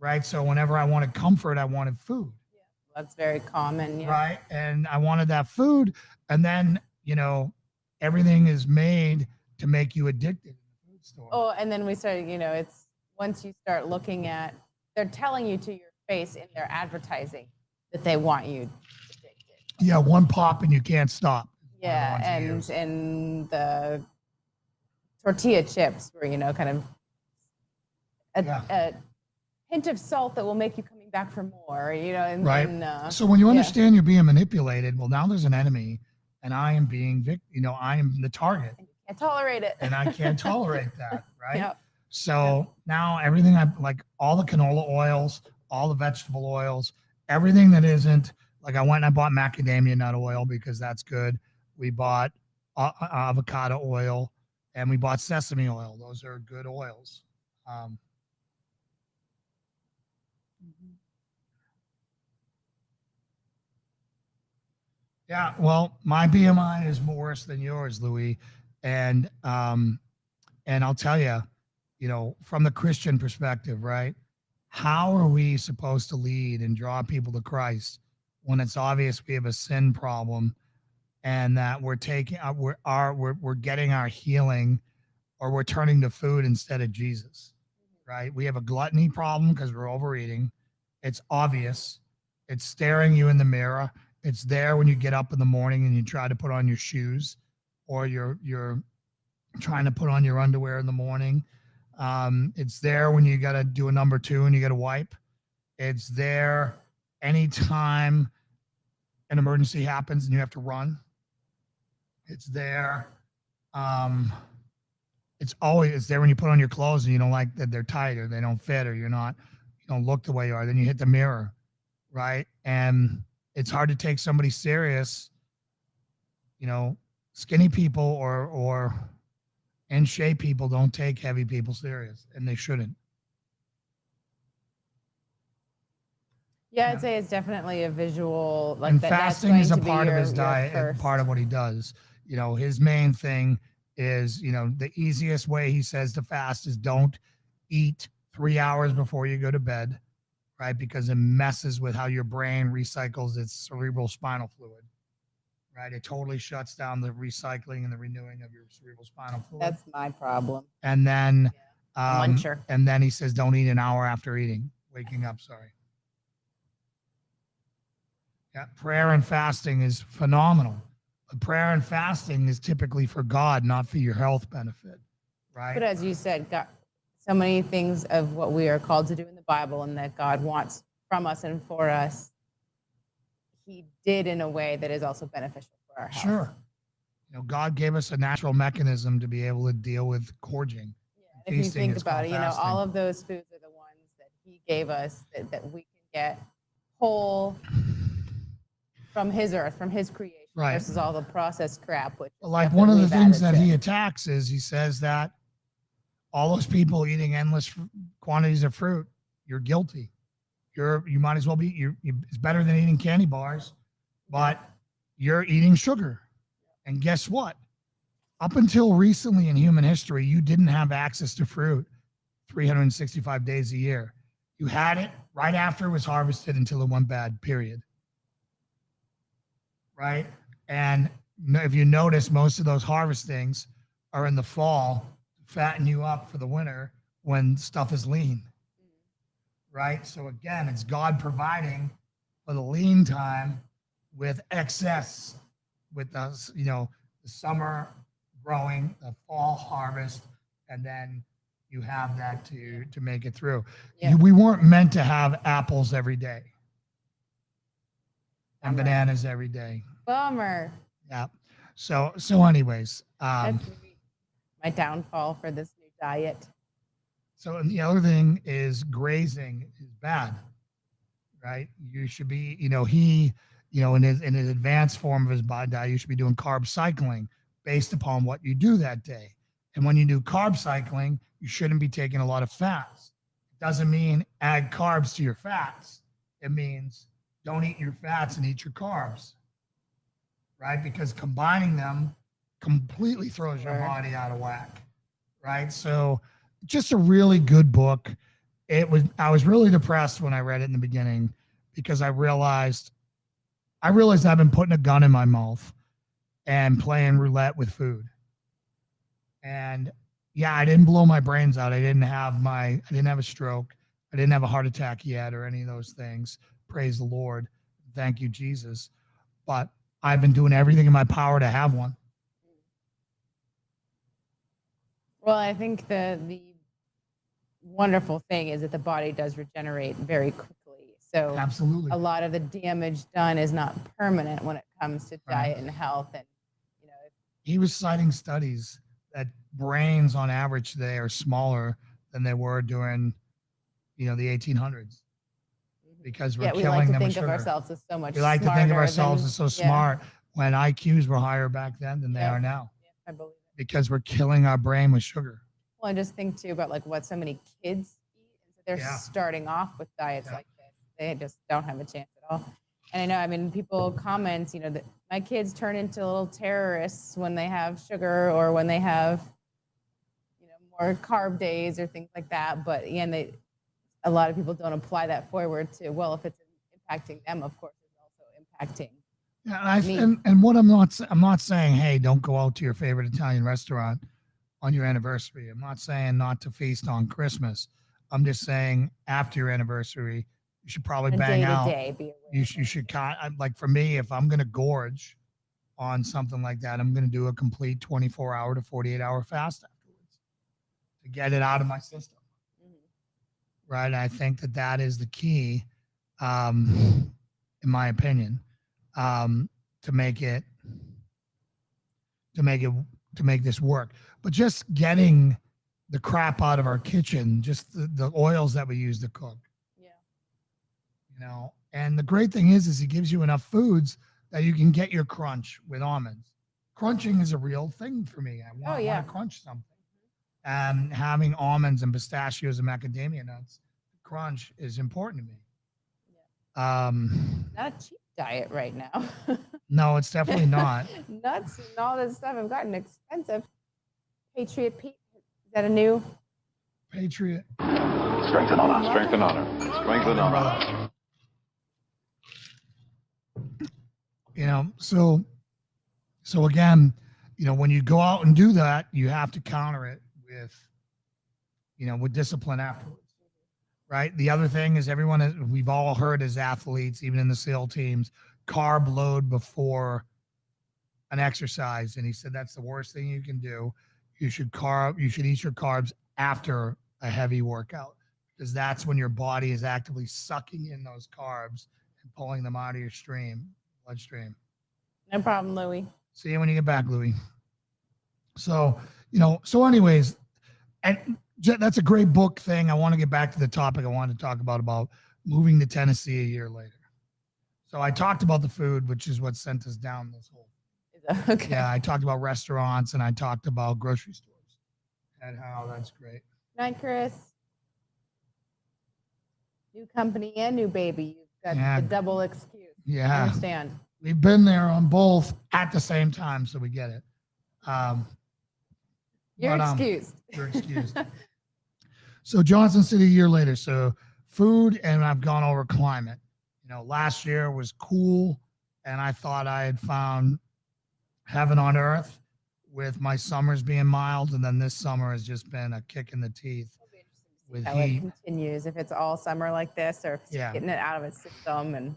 right? So whenever I wanted comfort, I wanted food. Yeah, that's very common. Yeah. Right. And I wanted that food. And then, everything is made to make you addicted in the food store. Oh, and then we started, it's once you start looking at, they're telling you to your face in their advertising that they want you addicted. Yeah, one pop and you can't stop. Yeah, and the tortilla chips were, kind of a hint of salt that will make you coming back for more, and right. And, so when you understand you're being manipulated, well, now there's an enemy, and I am being I am the target. And you can't tolerate it. And I can't tolerate that, right? Yep. So now everything I like, all the canola oils, all the vegetable oils, everything that isn't, like I went and I bought macadamia nut oil because that's good. We bought avocado oil and we bought sesame oil. Those are good oils. Yeah, well, my BMI is worse than yours, Louis, and I'll tell you, from the Christian perspective, right? How are we supposed to lead and draw people to Christ when it's obvious we have a sin problem, and that we're taking we're getting our healing, or we're turning to food instead of Jesus, right? We have a gluttony problem because we're overeating. It's obvious. It's staring you in the mirror. It's there when you get up in the morning and you try to put on your shoes, or you're trying to put on your underwear in the morning. It's there when you got to do a number 2 and you got to wipe. It's there anytime an emergency happens and you have to run. It's there. It's there when you put on your clothes and you don't like that they're tight or they don't fit, or you don't look the way you are. Then you hit the mirror, right? And it's hard to take somebody serious. Skinny people or in shape people don't take heavy people serious, and they shouldn't. Yeah, I'd say it's definitely a visual. And fasting is a part of his diet, and part of what he does. His main thing is, the easiest way he says to fast is don't eat 3 hours before you go to bed, right? Because it messes with how your brain recycles its cerebral spinal fluid, right? It totally shuts down the recycling and the renewing of your cerebral spinal fluid. That's my problem. And then, sure. And then he says, don't eat an hour after waking up. Sorry. Yeah, prayer and fasting is phenomenal. But prayer and fasting is typically for God, not for your health benefit, right? But as you said, God, so many things of what we are called to do in the Bible and that God wants from us and for us, he did in a way that is also beneficial for our health. Sure. God gave us a natural mechanism to be able to deal with gorging. Yeah, if you think about it, all of those foods are the ones that he gave us that we can get whole from his earth, from his creation, right, versus all the processed crap. Which like one of the things that he attacks is he says that all those people eating endless quantities of fruit, you're guilty. You might as well be. It's better than eating candy bars, but you're eating sugar. And guess what? Up until recently in human history, you didn't have access to fruit 365 days a year. You had it right after it was harvested until it went bad, period. Right? And if you notice, most of those harvestings are in the fall, fatten you up for the winter when stuff is lean. Right? So again, it's God providing for the lean time with excess, with us, the the summer growing, the fall harvest, and then you have that to make it through. Yeah. We weren't meant to have apples every day and Bummer. bananas every day. Bummer. Yeah. So anyways, That's my downfall for this new diet. so and the other thing is grazing is bad, right? You should be, in his advanced form of his body diet, you should be doing carb cycling based upon what you do that day. And when you do carb cycling, you shouldn't be taking a lot of fats. It doesn't mean add carbs to your fats. It means don't eat your fats and eat your carbs, right? Because combining them completely throws your Sure. body out of whack, right? So just a really good book. I was really depressed when I read it in the beginning because I realized I've been putting a gun in my mouth and playing roulette with food. And yeah, I didn't blow my brains out. I didn't have a stroke. I didn't have a heart attack yet or any of those things. Praise the Lord. Thank you, Jesus. But I've been doing everything in my power to have one. Well, I think the wonderful thing is that the body does regenerate very quickly. So Absolutely. a lot of the damage done is not permanent when it comes to diet and health. And he was citing studies that brains on average today are smaller than they were during, the 1800s because we're we killing like to them with think of sugar. ourselves as so much We like to think of ourselves than, as so smart when IQs were higher back then than they are now. I believe it. Because we're killing our brain with sugar. Well, I just think too about like what so many kids eat. And so they're starting off with diets like this. They just don't have a chance at all. And I know, people comment, that my kids turn into little terrorists when they have sugar or when they have, more carb days or things like that. But again, a lot of people don't apply that forward to, well, if it's impacting them, of course, it's also impacting me. And what I'm not saying, hey, don't go out to your favorite Italian restaurant on your anniversary. I'm not saying not to feast on Christmas. I'm just saying after your anniversary, you should probably bang out. You should like for me, if I'm going to gorge on something like that, I'm going to do a complete 24-hour to 48-hour fast afterwards to get it out of my system. Mm-hmm. Right? I think that is the key, in my opinion, to make this work. But just getting the crap out of our kitchen, just the oils that we use to cook. And the great thing is it gives you enough foods that you can get your crunch with almonds. Crunching is a real thing for me. I want to crunch something. And having almonds and pistachios and macadamia nuts, crunch is important to me. Not a cheap diet right now. No, it's definitely not. Nuts and all this stuff have gotten expensive. Patriot Pete, is that a new? Patriot. Strength and honor. Strength and honor. Strength and honor. So again, when you go out and do that, you have to counter it with discipline afterwards, right? The other thing is we've all heard as athletes, even in the SEAL teams, carb load before an exercise. And he said, that's the worst thing you can do. You should eat your carbs after a heavy workout because that's when your body is actively sucking in those carbs and pulling them out of your bloodstream. No problem, Louie. See you when you get back, Louie. So anyways, and that's a great book thing. I want to get back to the topic I wanted to talk about moving to Tennessee a year later. So I talked about the food, which is what sent us down this whole. Okay. Yeah, I talked about restaurants and I talked about grocery stores and how that's great. Night, Chris. New company and new baby. You've got the double excuse. Yeah. I understand. We've been there on both at the same time, so we get it. You're excused. You're excused. So Johnson City a year later. So food, and I've gone over climate. Last year was cool, and I thought I had found heaven on earth with my summers being mild, and then this summer has just been a kick in the teeth with how heat. it continues, if it's all summer like this, or if it's getting it out of its system. And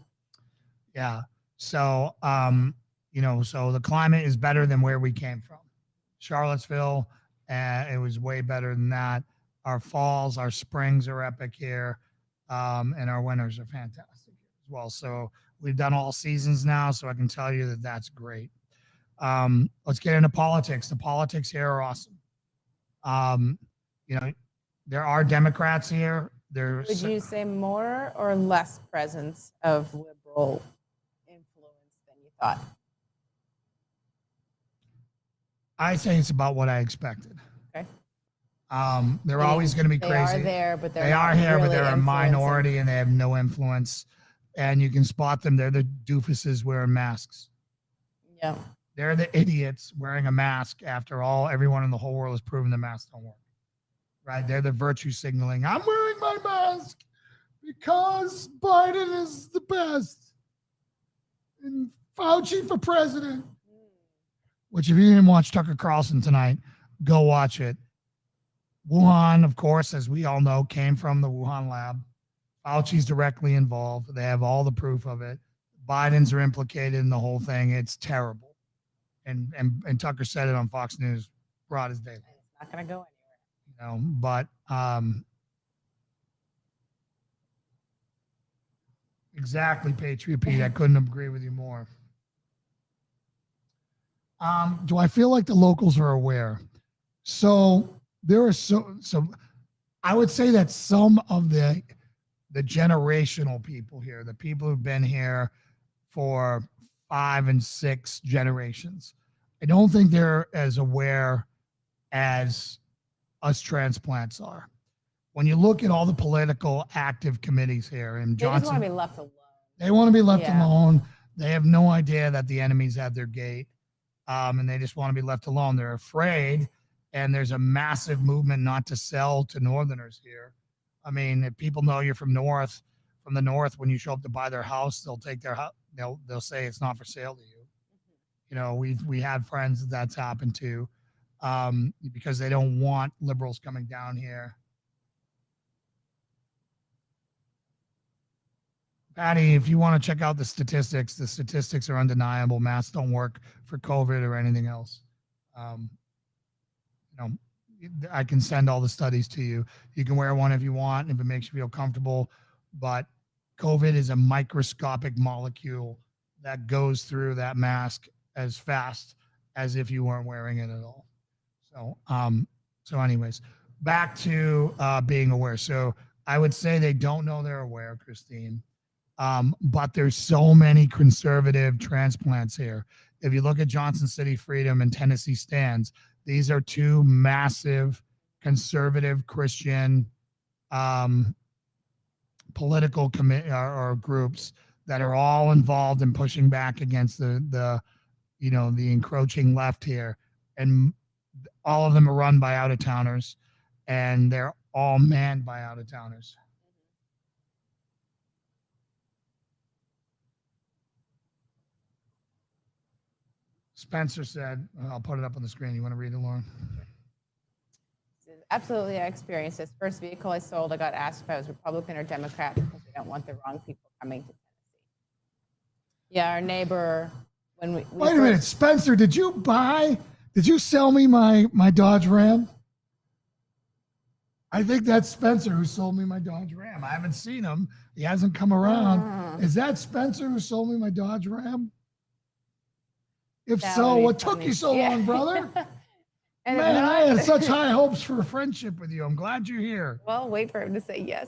yeah. So So the climate is better than where we came from. Charlottesville, it was way better than that. Our falls, our springs are epic here, and our winters are fantastic as well. So we've done all seasons now, so I can tell you that that's great. Let's get into politics. The politics here are awesome. Um, there are Democrats here. Would you say more or less presence of liberal influence than you thought? I say it's about what I expected. Okay. They're always going to be crazy. They are there, but they are here, but they're a minority and they have no influence. And you can spot them. They're the doofuses wearing masks. Yeah. They're the idiots wearing a mask after everyone in the whole world has proven the masks don't work. Right? They're the virtue signaling. I'm wearing my mask because Biden is the best. And Fauci for president. Which, if you didn't watch Tucker Carlson tonight, go watch it. Wuhan, of course, as we all know, came from the Wuhan lab. Fauci's directly involved. They have all the proof of it. Bidens are implicated in the whole thing. It's terrible. And Tucker said it on Fox News, broad as daylight. It's not going to go anywhere. But exactly, Patriot Pete. I couldn't agree with you more. Do I feel like the locals are aware? So there are so I would say that some of the generational people here, the people who've been here for 5 and 6 generations, I don't think they're as aware as us transplants are. When you look at all the political active committees here, and they just want to be left alone. They want to be left alone. They have no idea that the enemy's at their gate. And they just want to be left alone. They're afraid, and there's a massive movement not to sell to Northerners here. I mean, if people know you're from the north, when you show up to buy their house, they'll take their house. They'll say it's not for sale to you. We had friends that's happened to, because they don't want liberals coming down here. Patty, if you want to check out the statistics are undeniable. Masks don't work for COVID or anything else. I can send all the studies to you. You can wear one if you want, if it makes you feel comfortable. But COVID is a microscopic molecule that goes through that mask as fast as if you weren't wearing it at all. So anyways, back to being aware. So I would say they don't know they're aware, Christine. But there's so many conservative transplants here. If you look at Johnson City Freedom and Tennessee Stands, these are 2 massive conservative Christian political or groups that are all involved in pushing back against the encroaching left here. And all of them are run by out-of-towners, and they're all manned by out-of-towners. Spencer said, I'll put it up on the screen. You want to read it, Lauren? Absolutely, I experienced this. First vehicle I sold, I got asked if I was Republican or Democrat because they don't want the wrong people coming to Tennessee. Yeah, our neighbor, when we Wait a minute, Spencer, did you sell me my Dodge Ram? I think that's Spencer who sold me my Dodge Ram. I haven't seen him. He hasn't come around. Is that Spencer who sold me my Dodge Ram? If so, what took you so long, brother? Man, I had such high hopes for a friendship with you. I'm glad you're here. Well, wait for him to say yes.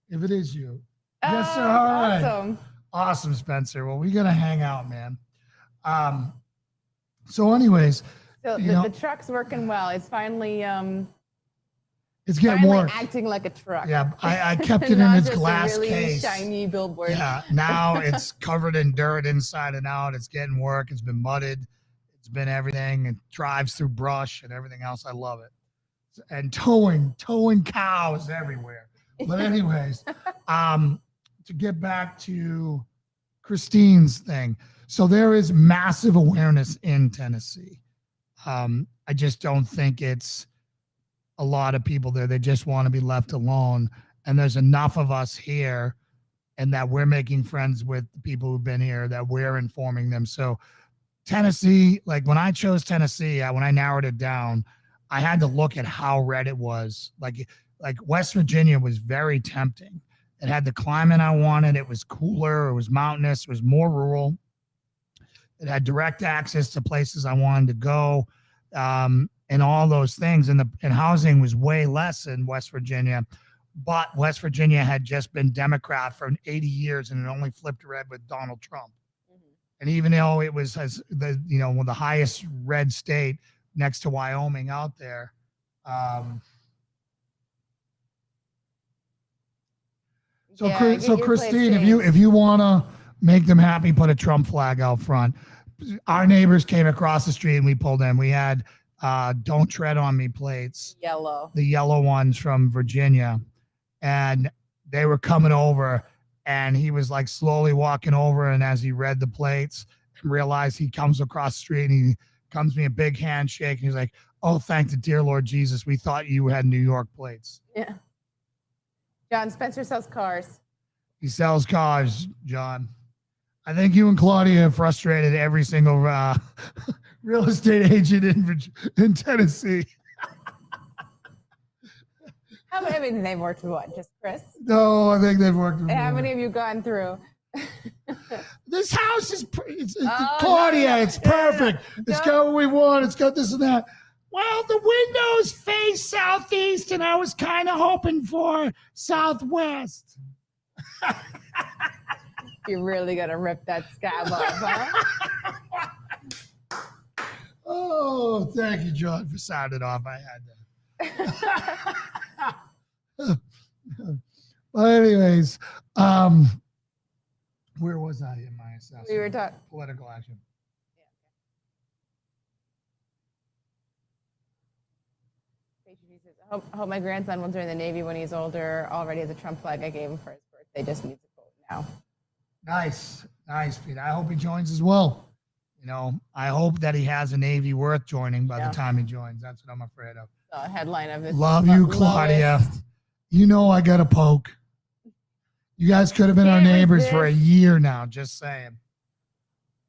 If it is you. Yes, sir. All right. Awesome. Awesome, Spencer. Well, we got to hang out, man. So anyways. So the truck's working well. It's finally it's getting more acting like a truck. Yeah, I kept it in its glass really case. Shiny billboard. Yeah, now it's covered in dirt inside and out. It's getting work. It's been mudded. It's been everything. It drives through brush and everything else. I love it. And towing cows everywhere. But anyways, to get back to Christine's thing. So there is massive awareness in Tennessee. I just don't think it's a lot of people there. They just want to be left alone. And there's enough of us here and that we're making friends with the people who've been here, that we're informing them. So Tennessee, like when I chose Tennessee, when I narrowed it down, I had to look at how red it was. Like West Virginia was very tempting. It had the climate I wanted. It was cooler. It was mountainous. It was more rural. It had direct access to places I wanted to go, and all those things. And housing was way less in West Virginia. But West Virginia had just been Democrat for 80 years, and it only flipped red with Donald Trump. And even though it was the highest red state next to Wyoming out there, Christine, if you want to make them happy, put a Trump flag out front. Our neighbors came across the street and we pulled in. We had "Don't Tread on Me" plates, the yellow ones from Virginia, and they were coming over. And he was like slowly walking over, and as he read the plates and realized he comes across the street, and he comes me a big handshake, and he's like, "Oh, thank the dear Lord Jesus, we thought you had New York plates." Yeah. John Spencer sells cars. He sells cars, John. I think you and Claudia have frustrated every single real estate agent in Tennessee. How many they've worked with? What, just Chris? No, I think they've worked with. How many have you gone through? This house is Claudia. It's perfect. It's got what we want. It's got this and that. Well, the windows face southeast, and I was kind of hoping for southwest. You're really gonna rip that scab off, huh? Oh, thank you, John, for sounding off. I had that. But anyways, where was I in my assessment? We were talking political action. I hope my grandson will join the Navy when he's older. Already has a Trump flag I gave him for his birthday. Just needs a vote now. Nice, Pete. I hope he joins as well. I hope that he has a Navy worth joining by the time he joins. That's what I'm afraid of. The headline of this. Love you, Claudia. I got a poke. You guys could have been our neighbors for a year now, just saying.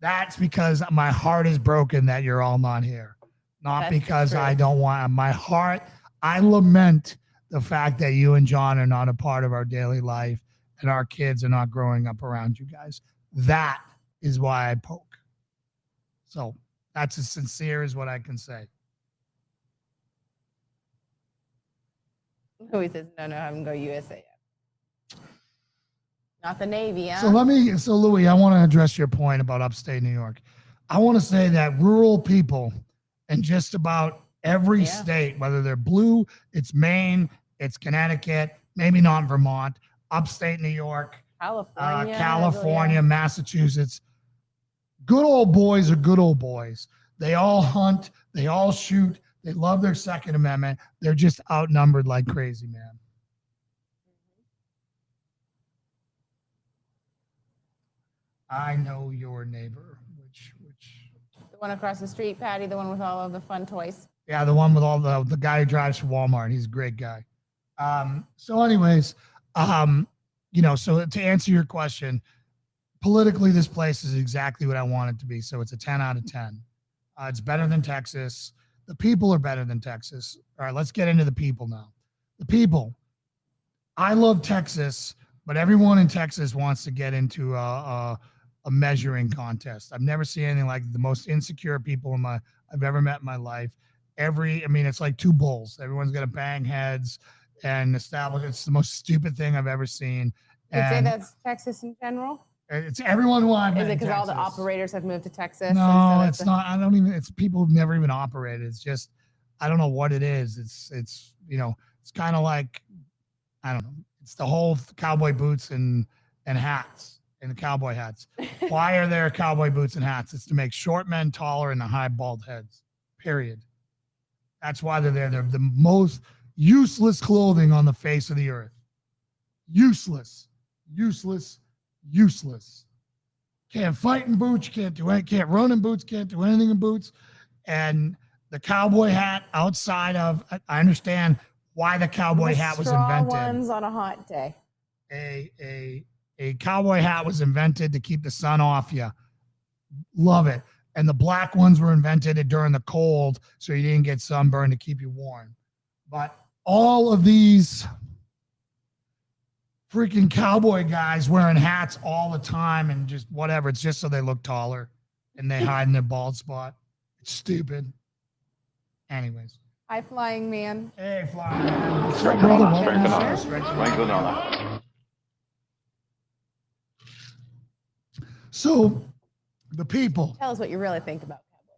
That's because my heart is broken that you're all not here. Not because I don't want my heart. I lament the fact that you and John are not a part of our daily life and our kids are not growing up around you guys. That is why I poke. So that's as sincere as what I can say. Who says no, I haven't go USA yet. Not the Navy, huh? So Louis, I want to address your point about upstate New York. I want to say that rural people in just about every state, whether they're blue, it's Maine, it's Connecticut, maybe not Vermont, upstate New York, California, Massachusetts. Good old boys are good old boys. They all hunt, they all shoot, they love their Second Amendment. They're just outnumbered like crazy, man. I know your neighbor, which the one across the street, Patty, the one with all of the fun toys. Yeah, the one with all the guy who drives for Walmart. He's a great guy. So anyways, so to answer your question, politically, this place is exactly what I want it to be. So it's a 10 out of 10. It's better than Texas. The people are better than Texas. All right, let's get into the people now. The people. I love Texas, but everyone in Texas wants to get into a measuring contest. I've never seen anything like the most insecure people I've ever met in my life. It's like two bulls. Everyone's got to bang heads and establish. It's the most stupid thing I've ever seen. You'd say that's Texas in general? It's everyone who I've met. Is it because all the operators have moved to Texas? No, it's not. It's people who've never even operated. It's just, I don't know what it is. It's kind of like, I don't know. It's the whole cowboy boots and hats and the cowboy hats. Why are there cowboy boots and hats? It's to make short men taller and the high bald heads, period. That's why they're there. They're the most useless clothing on the face of the earth. Useless. Can't fight in boots. Can't run in boots. Can't do anything in boots. And the cowboy hat outside of, I understand why the cowboy hat was invented. Straw ones on a hot day. A cowboy hat was invented to keep the sun off you. Love it. And the black ones were invented during the cold, so you didn't get sunburn to keep you warm. But all of these freaking cowboy guys wearing hats all the time and just whatever, it's just so they look taller and they hide in their bald spot. It's stupid. Anyways. High flying man. Hey, flying man. What's up, Strength and brother? honor. Welcome Strength and to the honor. show. Strength and honor. So, the people. Tell us what you really think about cowboy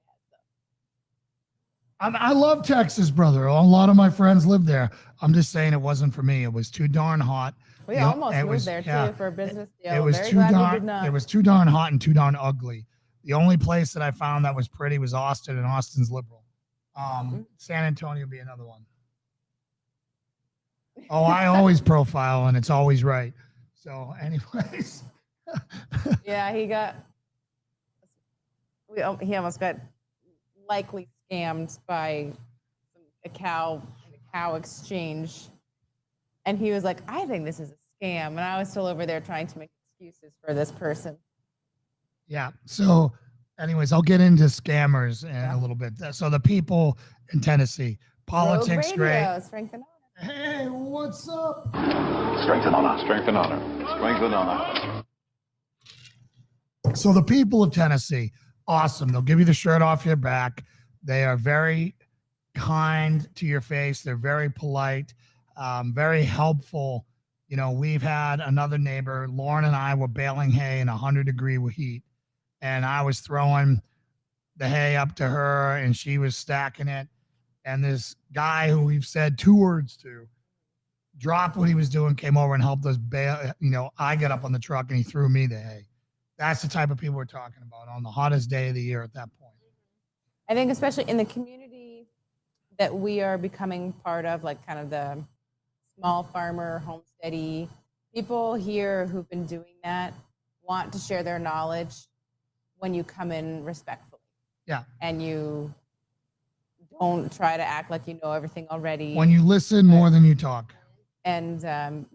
hats, though. I love Texas, brother. A lot of my friends live there. I'm just saying it wasn't for me. It was too darn hot. We You know, almost it moved was- there yeah. too for a business deal. It was Very too glad we darn. did not. It was too darn hot and too darn ugly. The only place that I found that was pretty was Austin, and Austin's liberal. San Antonio would be another one. Oh, I always profile, and it's always right. So, anyways. Yeah, he almost got likely scammed by a cow exchange, and he was like, I think this is a scam, and I was still over there trying to make excuses for this person. Yeah. So, anyways, I'll get into scammers in a little bit. So, the people in Tennessee, politics, Rogue great. Radio, strength and honor. Hey, what's up? Strength and honor. Strength and honor. Strength and honor. So, the people of Tennessee, awesome. They'll give you the shirt off your back. They are very kind to your face. They're very polite, very helpful. You know, we've had another neighbor, Lauren and I were baling hay in 100-degree heat, and I was throwing the hay up to her, and she was stacking it. And this guy who we've said 2 words to dropped what he was doing, came over and helped us bale. You know, I got up on the truck and he threw me the hay. That's the type of people we're talking about on the hottest day of the year at that point. I think especially in the community that we are becoming part of, like kind of the small farmer, homesteady, people here who've been doing that want to share their knowledge when you come in respectfully. Yeah. And you don't try to act like you know everything already. When you listen more than you talk. And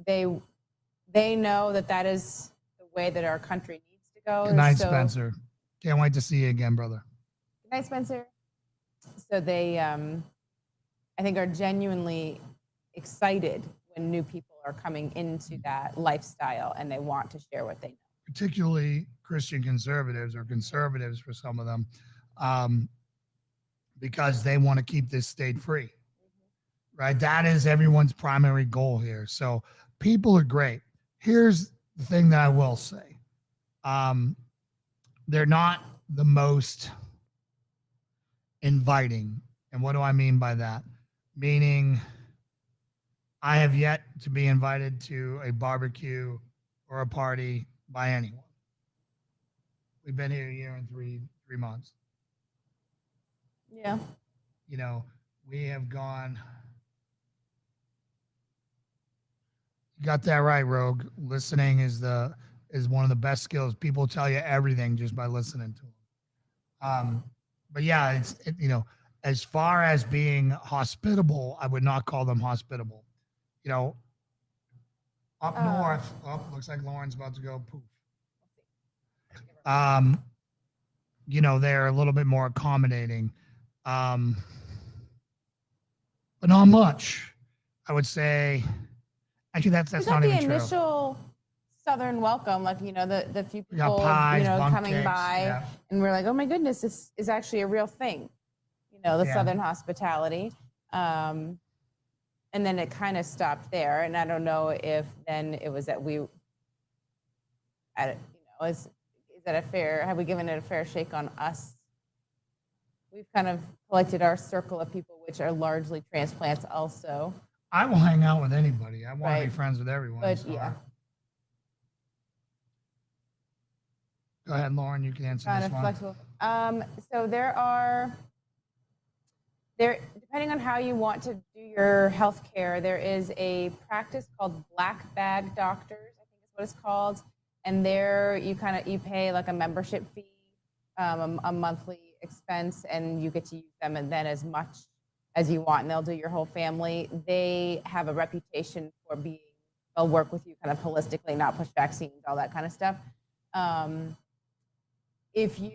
they know that is the way that our country needs to go. Good night, So- Spencer. Can't wait to see you again, brother. Good night, Spencer. So they, I think, are genuinely excited when new people are coming into that lifestyle and they want to share what they know. Particularly Christian conservatives or conservatives for some of them, because they want to keep this state free, right? That is everyone's primary goal here. So people are great. Here's the thing that I will say. They're not the most inviting. And what do I mean by that? Meaning I have yet to be invited to a barbecue or a party by anyone. We've been here a year and three months. Yeah. You know, we have gone. You got that right, Rogue. Listening is one of the best skills. People tell you everything just by listening to them. But yeah, you know, as far as being hospitable, I would not call them hospitable. You know, up north, looks like Lauren's about to go poof. You know, they're a little bit more accommodating, but not much. I would say, actually, that's not the even true. initial Southern welcome, like, you know, the few We got people, pies, you know, bun coming cakes, by, yeah. and we're like, oh my goodness, this is actually a real thing. You know, the Yeah. Southern hospitality. And then it kind of stopped there. And I don't know if then it was that is that a fair, have we given it a fair shake on us? We've kind of collected our circle of people, which are largely transplants also. I will hang out with anybody. I want to be Right. friends with everyone. But so. yeah, Go ahead, Lauren. You can answer kind this of one. flexible. So depending on how you want to do your health care, there is a practice called black bag doctors, I think is what it's called. And there you pay like a membership fee, a monthly expense, and you get to use them and then as much as you want, and they'll do your whole family. They have a reputation for they'll work with you kind of holistically, not push vaccines, all that kind of stuff. If you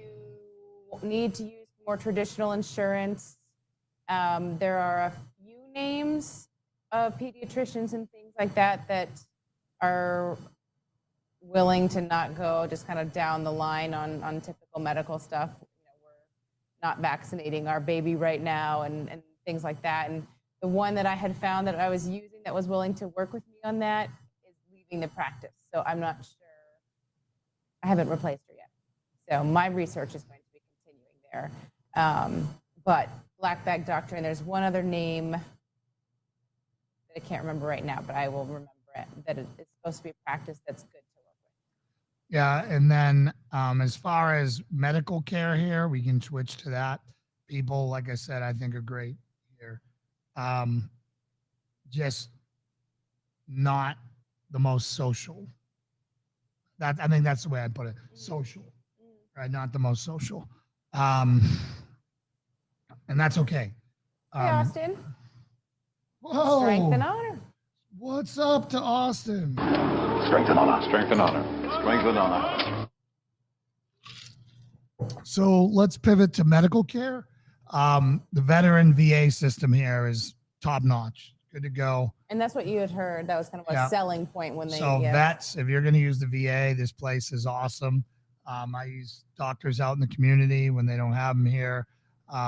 don't need to use more traditional insurance. There are a few names of pediatricians and things like that that are willing to not go just kind of down the line on typical medical stuff. We're not vaccinating our baby right now and things like that. And the one that I had found that I was using that was willing to work with me on that is leaving the practice. So I'm not sure. I haven't replaced her yet. So my research is going to be continuing there. But black bag doctor, and there's one other name that I can't remember right now, but I will remember it, that it's supposed to be a practice that's good to work with. Yeah, and then as far as medical care here, we can switch to that. People, like I said, I think are great here. Just not the most social. That, I think that's the way I put it. Social, right? Not the most social, and that's okay. Hey, Austin. Whoa! Strength and honor. What's up to Austin? Strength and honor. Strength and honor. Strength and honor. So let's pivot to medical care. The veteran VA system here is top notch. Good to go. And that's what you had heard. That was kind of a selling point when they. So vets, if you're going to use the VA, this place is awesome. I use doctors out in the community when they don't have them here.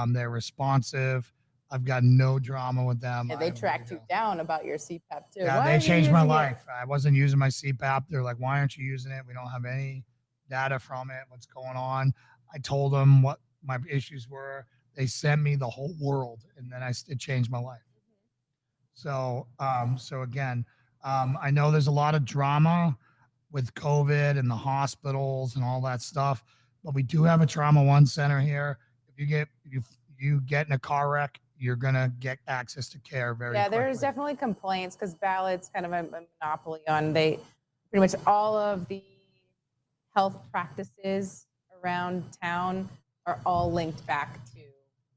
They're responsive. I've got no drama with them. Yeah, they tracked you down about your CPAP too. Yeah, they changed my life. I wasn't using my CPAP. They're like, why aren't you using it? We don't have any data from it. What's going on? I told them what my issues were. They sent me the whole world, and then it changed my life. So, again, I know there's a lot of drama with COVID and the hospitals and all that stuff, but we do have a Trauma One center here. If you get in a car wreck, you're gonna get access to care very quickly. There's definitely complaints because Ballard's kind of a monopoly on pretty much all of the health practices around town are all linked back to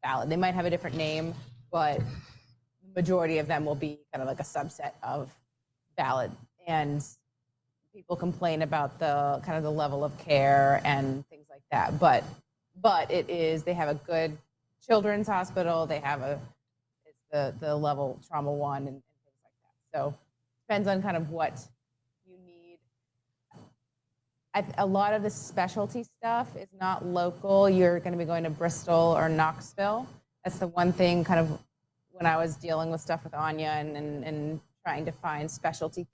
Ballard. They might have a different name, but the majority of them will be kind of like a subset of Ballard. And people complain about the kind of the level of care and things like that. But they have a good children's hospital. They have the level Trauma One and things like that. So depends on kind of what you need. A lot of the specialty stuff is not local. You're going to be going to Bristol or Knoxville. That's the one thing kind of when I was dealing with stuff with Anya and trying to find specialty things.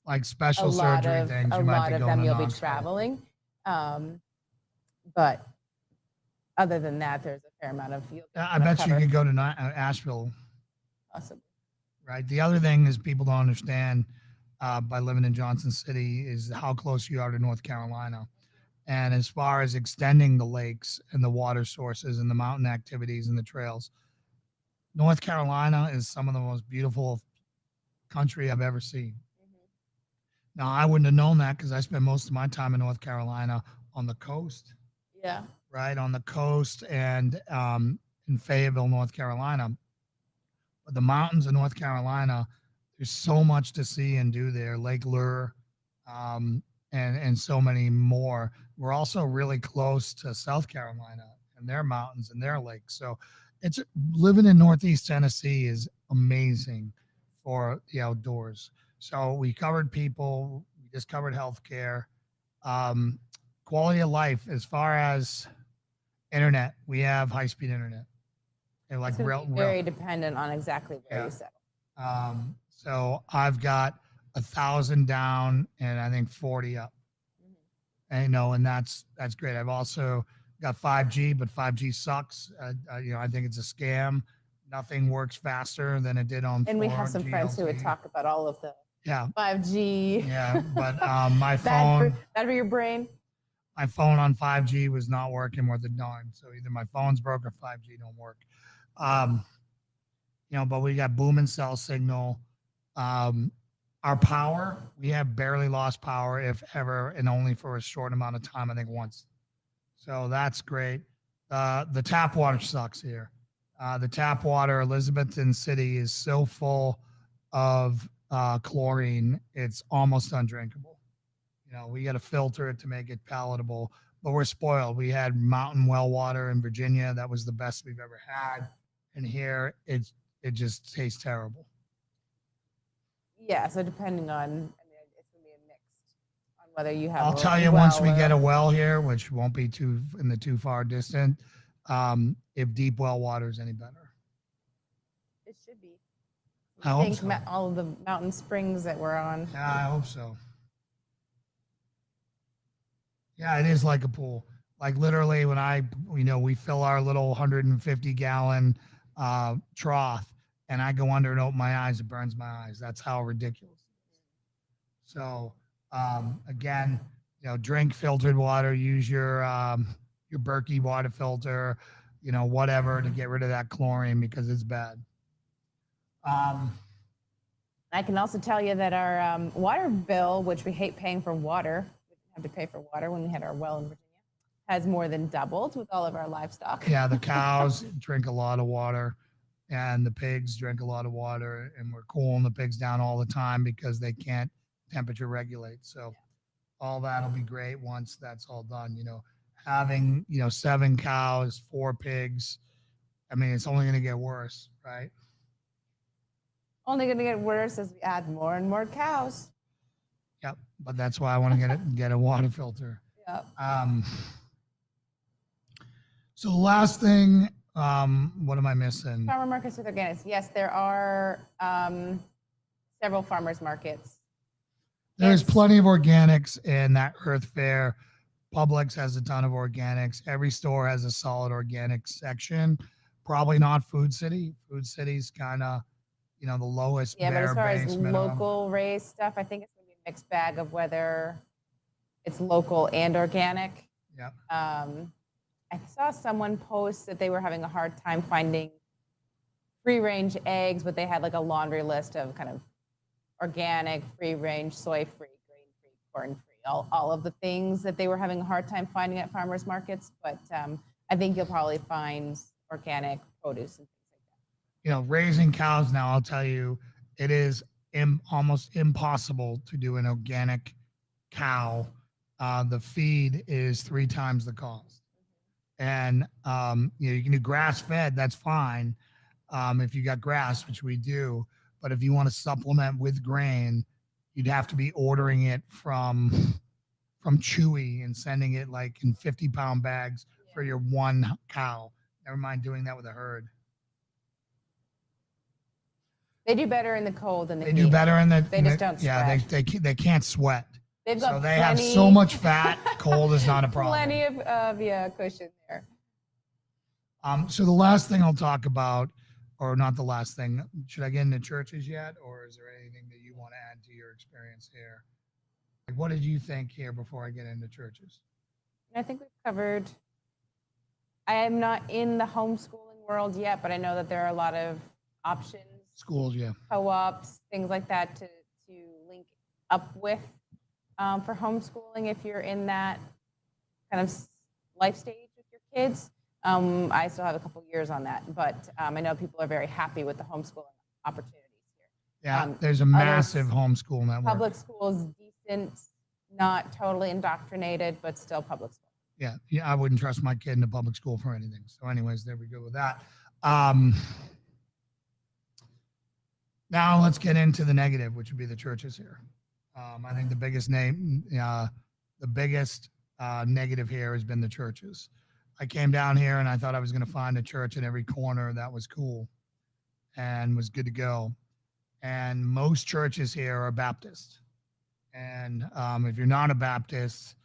Like special surgery things. A lot of them you'll be traveling. But other than that, there's a fair amount of. I bet you could go to Asheville. Awesome. Right. The other thing is people don't understand by living in Johnson City is how close you are to North Carolina. And as far as extending the lakes and the water sources and the mountain activities and the trails, North Carolina is some of the most beautiful country I've ever seen. Now, I wouldn't have known that because I spent most of my time in North Carolina on the coast. Yeah. Right, on the coast and in Fayetteville, North Carolina. But the mountains of North Carolina, there's so much to see and do there. Lake Lure, and so many more. We're also really close to South Carolina and their mountains and their lakes. So living in Northeast Tennessee is amazing for the outdoors. So we covered people, we just covered healthcare, quality of life. As far as internet, we have high-speed internet. And like very dependent on exactly where you settle. So I've got 1,000 down and I think 40 up. And that's great. I've also got 5G, but 5G sucks. I think it's a scam. Nothing works faster than it did on 4G. And we have some friends who would talk about all of the 5G. Yeah, but my phone. Bad for your brain. My phone on 5G was not working worth a darn. So either my phone's broke or 5G don't work. But we got boom and cell signal. Our power, we have barely lost power, if ever, and only for a short amount of time, I think once. So that's great. The tap water sucks here. The tap water, Elizabethton City, is so full of chlorine, it's almost undrinkable. We got to filter it to make it palatable, but we're spoiled. We had mountain well water in Virginia. That was the best we've ever had. And here it just tastes terrible. Yeah, so depending on, I mean, it's going to be a mixed on whether you have I'll a tell you once we well get or- a well here, which won't be too far distant, if deep well water is any better. It should be. I hope so. All of the mountain springs that we're on. Yeah, I hope so. Yeah, it is like a pool. Like literally when we fill our little 150 gallon trough and I go under and open my eyes, it burns my eyes. That's how ridiculous it is. So again, drink filtered water, use your Berkey water filter, whatever to get rid of that chlorine because it's bad. I can also tell you that our water bill, which we hate paying for water, we didn't have to pay for water when we had our well in Virginia, has more than doubled with all of our livestock. Yeah, the cows drink a lot of water and the pigs drink a lot of water, and we're cooling the pigs down all the time because they can't temperature regulate. So all that'll be great once that's all done. Having 7 cows, 4 pigs, I mean, it's only going to get worse, right? Only going to get worse as we add more and more cows. Yep, but that's why I want to get a water filter. Yep. So the last thing, what am I missing? Farmer markets with organics. Yes, there are several farmers markets. There's plenty of organics in that Earth Fair. Publix has a ton of organics. Every store has a solid organic section. Probably not Food City. Food City's kind of, the lowest. Yeah, but as far as minimum. local raised stuff, I think it's going to be a mixed bag of whether it's local and organic. Yep. I saw someone post that they were having a hard time finding free-range eggs, but they had like a laundry list of kind of organic, free-range, soy-free, grain-free, corn-free, all of the things that they were having a hard time finding at farmers markets. But I think you'll probably find organic produce and things like that. Raising cows now, I'll tell you, it is almost impossible to do an organic cow. The feed is 3 times the cost. And you can do grass fed, that's fine if you got grass, which we do. But if you want to supplement with grain, you'd have to be ordering it from Chewy and sending it like in 50-pound bags for your 1 cow. Never mind doing that with a herd. They do better in the cold than the heat. They do better in the. They just don't sweat. Yeah, they can't sweat. They've got so they have so much fat. Cold is not a problem. Plenty of cushion there. So the last thing I'll talk about, or not the last thing, should I get into churches yet, or is there anything that you want to add to your experience here? Like, what did you think here before I get into churches? I think we've covered. I am not in the homeschooling world yet, but I know that there are a lot of options. Schools, yeah. Co-ops, things like that to link up with for homeschooling if you're in that kind of life stage with your kids. I still have a couple years on that, but I know people are very happy with the homeschooling opportunities here. Yeah, there's a massive homeschool network. Public schools, decent, not totally indoctrinated, but still public school. Yeah, I wouldn't trust my kid in a public school for anything. So anyways, there we go with that. Now let's get into the negative, which would be the churches here. I think the biggest negative here has been the churches. I came down here and I thought I was going to find a church in every corner that was cool and was good to go. And most churches here are Baptist. And if you're not a Baptist,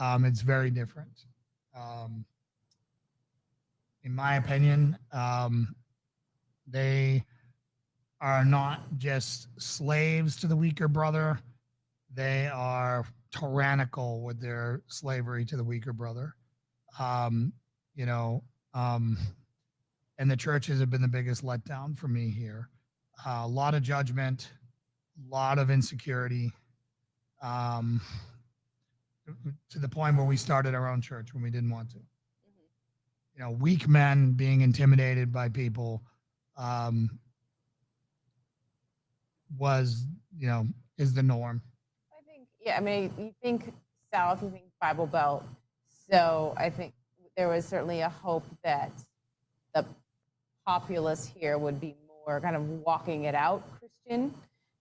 it's very different. In my opinion, they are not just slaves to the weaker brother. They are tyrannical with their slavery to the weaker brother. And the churches have been the biggest letdown for me here. A lot of judgment, a lot of insecurity, to the point where we started our own church when we didn't want to. Weak men being intimidated by people is the norm. I think, you think South, you think Bible Belt, So I think there was certainly a hope that the populace here would be more kind of walking it out Christian.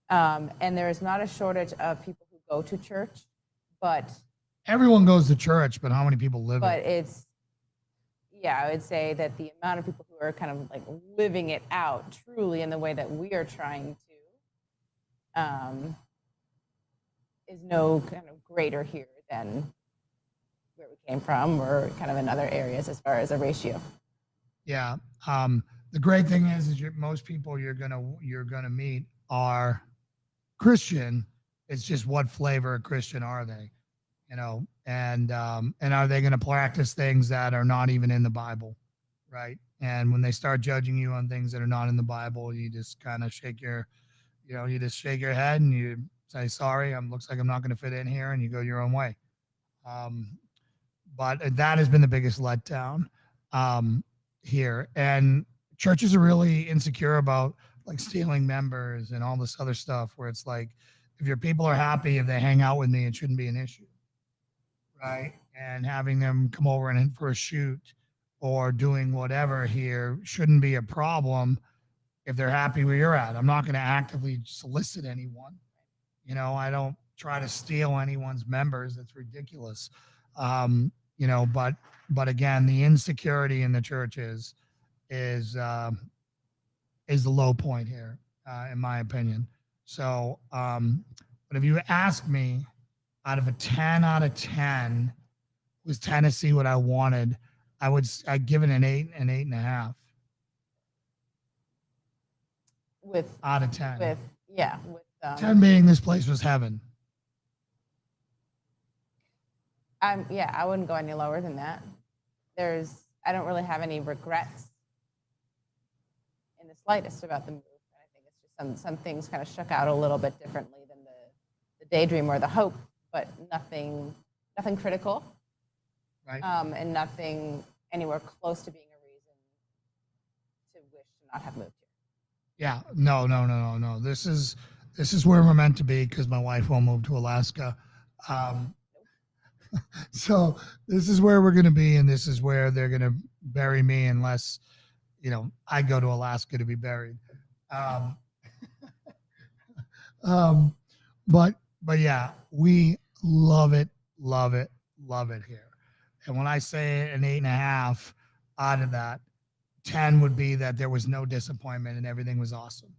And there is not a shortage of people who go to church, but Everyone goes to church, but how many people live but it? it's, yeah, I would say that the amount of people who are kind of like living it out truly in the way that we are trying to is no kind of greater here than where we came from or kind of in other areas as far as a ratio. Yeah. The great thing is most people you're gonna meet are Christian. It's just what flavor of Christian are they? And are they going to practice things that are not even in the Bible, right? And when they start judging you on things that are not in the Bible, you just kind of shake your head and you say, sorry, looks like I'm not going to fit in here, and you go your own way. But that has been the biggest letdown here. And churches are really insecure about like stealing members and all this other stuff where it's like, if your people are happy, if they hang out with me, it shouldn't be an issue. Right. And having them come over and for a shoot or doing whatever here shouldn't be a problem if they're happy where you're at. I'm not going to actively solicit anyone. I don't try to steal anyone's members. That's ridiculous. But again, the insecurity in the churches is the low point here, in my opinion. So, but if you ask me, out of 10, was Tennessee what I wanted? I'd give it an 8, an 8.5. Out of 10. With 10 being this place was heaven. I wouldn't go any lower than that. I don't really have any regrets in the slightest about the move. I think it's just some things kind of shook out a little bit differently than the daydream or the hope, but nothing critical, right? And nothing anywhere close to being a reason to wish to not have moved here. Yeah, no. This is where we're meant to be because my wife won't move to Alaska. So this is where we're going to be, and this is where they're going to bury me unless, I go to Alaska to be buried. But yeah, we love it here. And when I say an 8.5 out of that, 10 would be that there was no disappointment and everything was awesome.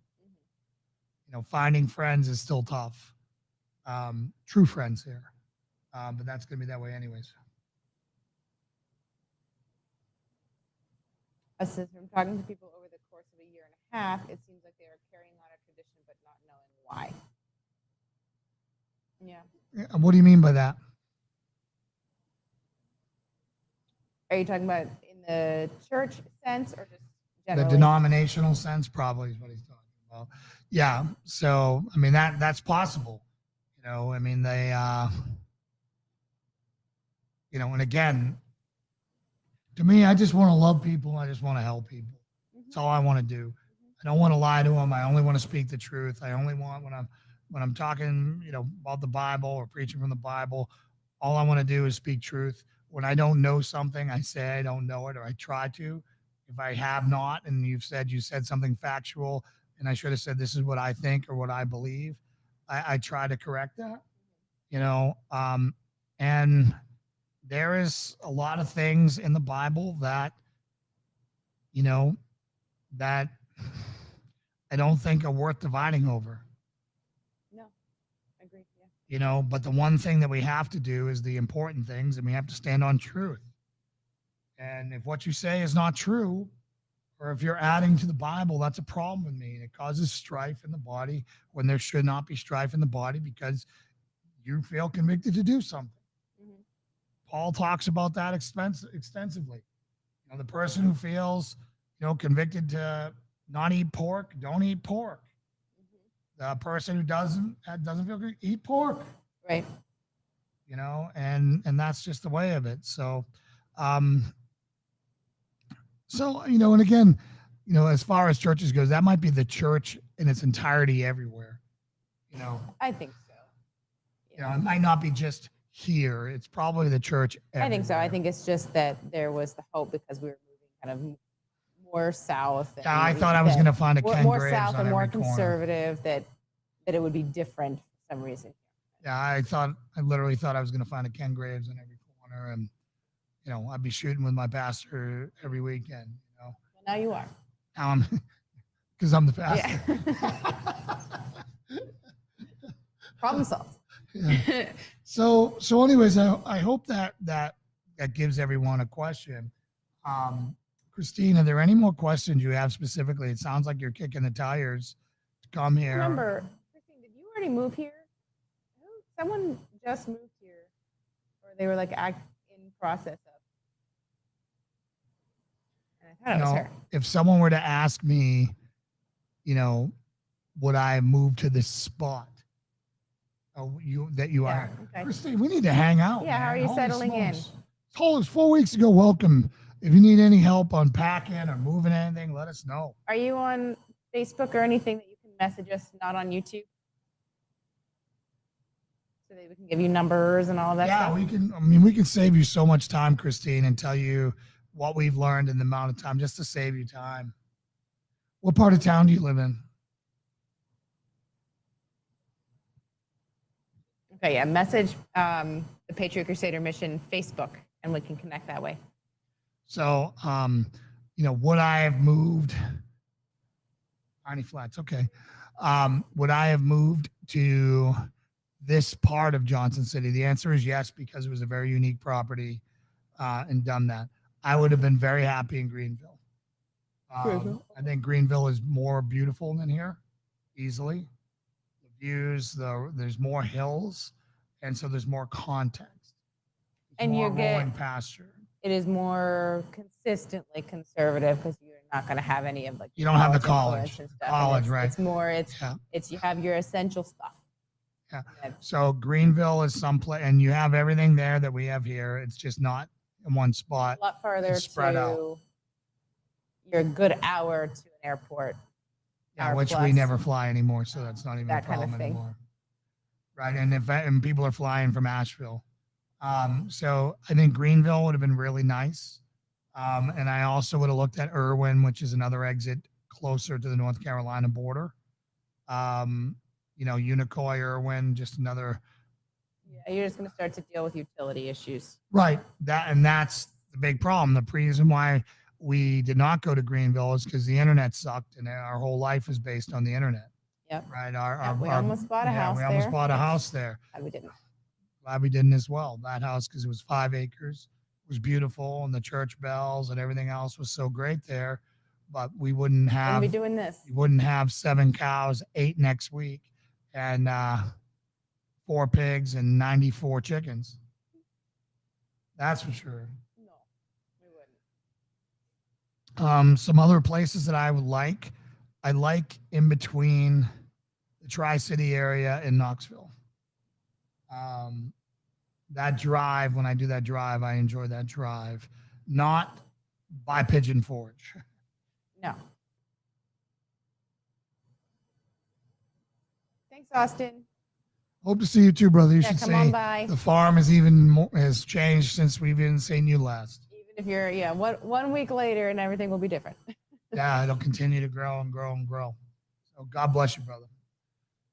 Finding friends is still tough. True friends here. But that's going to be that way anyways. From talking to people over the course of a year and a half, it seems like they are carrying on a tradition but not knowing why. Yeah. What do you mean by that? Are you talking about in the church sense or just generally? The denominational sense probably is what he's talking about. Yeah. So, that's possible. They, and again, to me, I just want to love people. I just want to help people. That's all I want to do. I don't want to lie to them. I only want to speak the truth. I only want when I'm talking, about the Bible or preaching from the Bible, all I want to do is speak truth. When I don't know something, I say I don't know it, or I try to. If I have not, and you said something factual, and I should have said this is what I think or what I believe, I try to correct that. And there is a lot of things in the Bible that, that I don't think are worth dividing over. No, I agree. Yeah. But the one thing that we have to do is the important things, and we have to stand on truth. And if what you say is not true, or if you're adding to the Bible, that's a problem with me. And it causes strife in the body when there should not be strife in the body because you feel convicted to do something. Mm-hmm. Paul talks about that extensively. The person who feels, convicted to not eat pork, don't eat pork. Mm-hmm. The person who doesn't feel good, eat pork. Right. And that's just the way of it. So, and again, as far as churches goes, that might be the church in its entirety everywhere. I think so. It might not be just here. It's probably the church. I think so. I everywhere. think it's just that there was the hope because we were moving kind of more south. Yeah, I thought I was going to find a Ken more Graves south on and more every corner. conservative. That it would be different for some reason. Yeah, I literally thought I was going to find a Ken Graves on every corner, and I'd be shooting with my pastor every weekend. Well, now you are. Because I'm the pastor. Yeah. Problem solved. Yeah. So anyways, I hope that gives everyone a question. Christine, are there any more questions you have specifically? It sounds like you're kicking the tires to come here. Remember, Christine, did you already move here? Someone just moved here, or they were like in process of. And I thought it was her. If someone were to ask me, would I move to this spot? Oh, you are. Okay. Christine, we need to hang out. Yeah, man. how are you Holy settling in? smokes. Told us 4 weeks ago, welcome. If you need any help unpacking or moving anything, let us know. Are you on Facebook or anything that you can message us, not on YouTube? So that we can give you numbers and all that stuff? Yeah, we can save you so much time, Christine, and tell you what we've learned in the amount of time just to save you time. What part of town do you live in? Okay, yeah, message the Patriot Crusader Mission Facebook, and we can connect that way. So, would I have moved? Arnie Flats, okay. Would I have moved to this part of Johnson City? The answer is yes, because it was a very unique property and done that. I would have been very happy in Greenville. I think Greenville is more beautiful than here, easily. The views, there's more hills, and so there's more context. And more you get rolling pasture. It is more consistently conservative because you're not going to have any of you don't have the college and stuff. College, right? It's more. It's you have your essential stuff. Yeah. So Greenville is someplace, and you have everything there that we have here. It's just not in one spot. A lot farther spread out. You're a good hour to an airport. Yeah, which we never fly anymore, so that's not even a problem anymore. Right, and people are flying from Asheville. So I think Greenville would have been really nice. And I also would have looked at Irwin, which is another exit closer to the North Carolina border. Unicoi, Irwin, just another. Yeah, you're just going to start to deal with utility issues. Right. That's the big problem. The reason why we did not go to Greenville is because the internet sucked, and our whole life is based on the internet. Yep. Right. We almost bought a house there. We almost bought a house there. We didn't. Glad we didn't as well. That house, because it was 5 acres, was beautiful, and the church bells and everything else was so great there. But we wouldn't have. Be doing this. You wouldn't have 7 cows, 8 next week, and 4 pigs and 94 chickens. That's for sure. No, we wouldn't. Some other places that I would like. I like in between the Tri-City area and Knoxville. That drive, when I do that drive, I enjoy that drive. Not by Pigeon Forge. No. Thanks, Austin. Hope to see you too, brother. You should come say on by. The farm has changed since we've even seen you last. Even if you're, 1 week later and everything will be different. Yeah, it'll continue to grow and grow and grow. So God bless you, brother.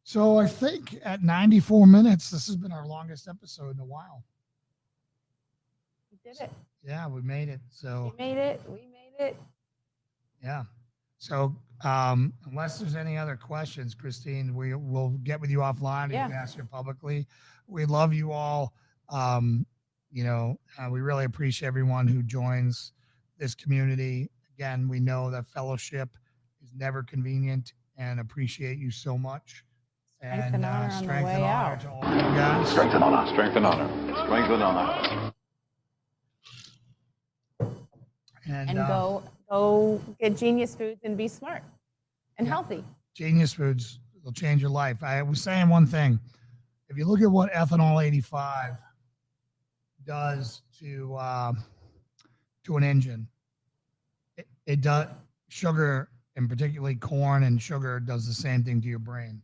So I think at 94 minutes, this has been our longest episode in a while. We did it. Yeah, we made it. So we made it. Yeah. So unless there's any other questions, Christine, we will get with you offline. Yeah. You can ask her publicly. We love you all. We really appreciate everyone who joins this community. Again, we know that fellowship is never convenient, and appreciate you so much. Strength and honor on the way honor out. to all of you guys. Strength and honor. Strength and honor. Strength and honor. And go get Genius Foods and be smart and healthy. Genius Foods will change your life. I was saying one thing. If you look at what ethanol 85 does to an engine, it does. Sugar, and particularly corn and sugar, does the same thing to your brain.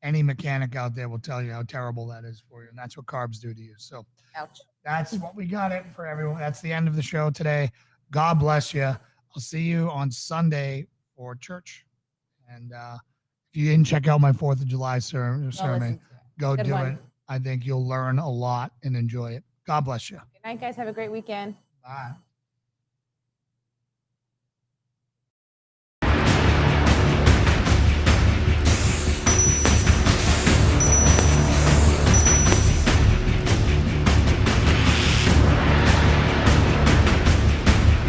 any mechanic out there will tell you how terrible that is for you. And that's what carbs do to you. So Ouch. that's what we got it for everyone. That's the end of the show today. God bless you. I'll see you on Sunday for church. And if you didn't check out my 4th of July sermon, go Good do one. it. I think you'll learn a lot and enjoy it. God bless you. Good night, guys. Have a great weekend. Bye.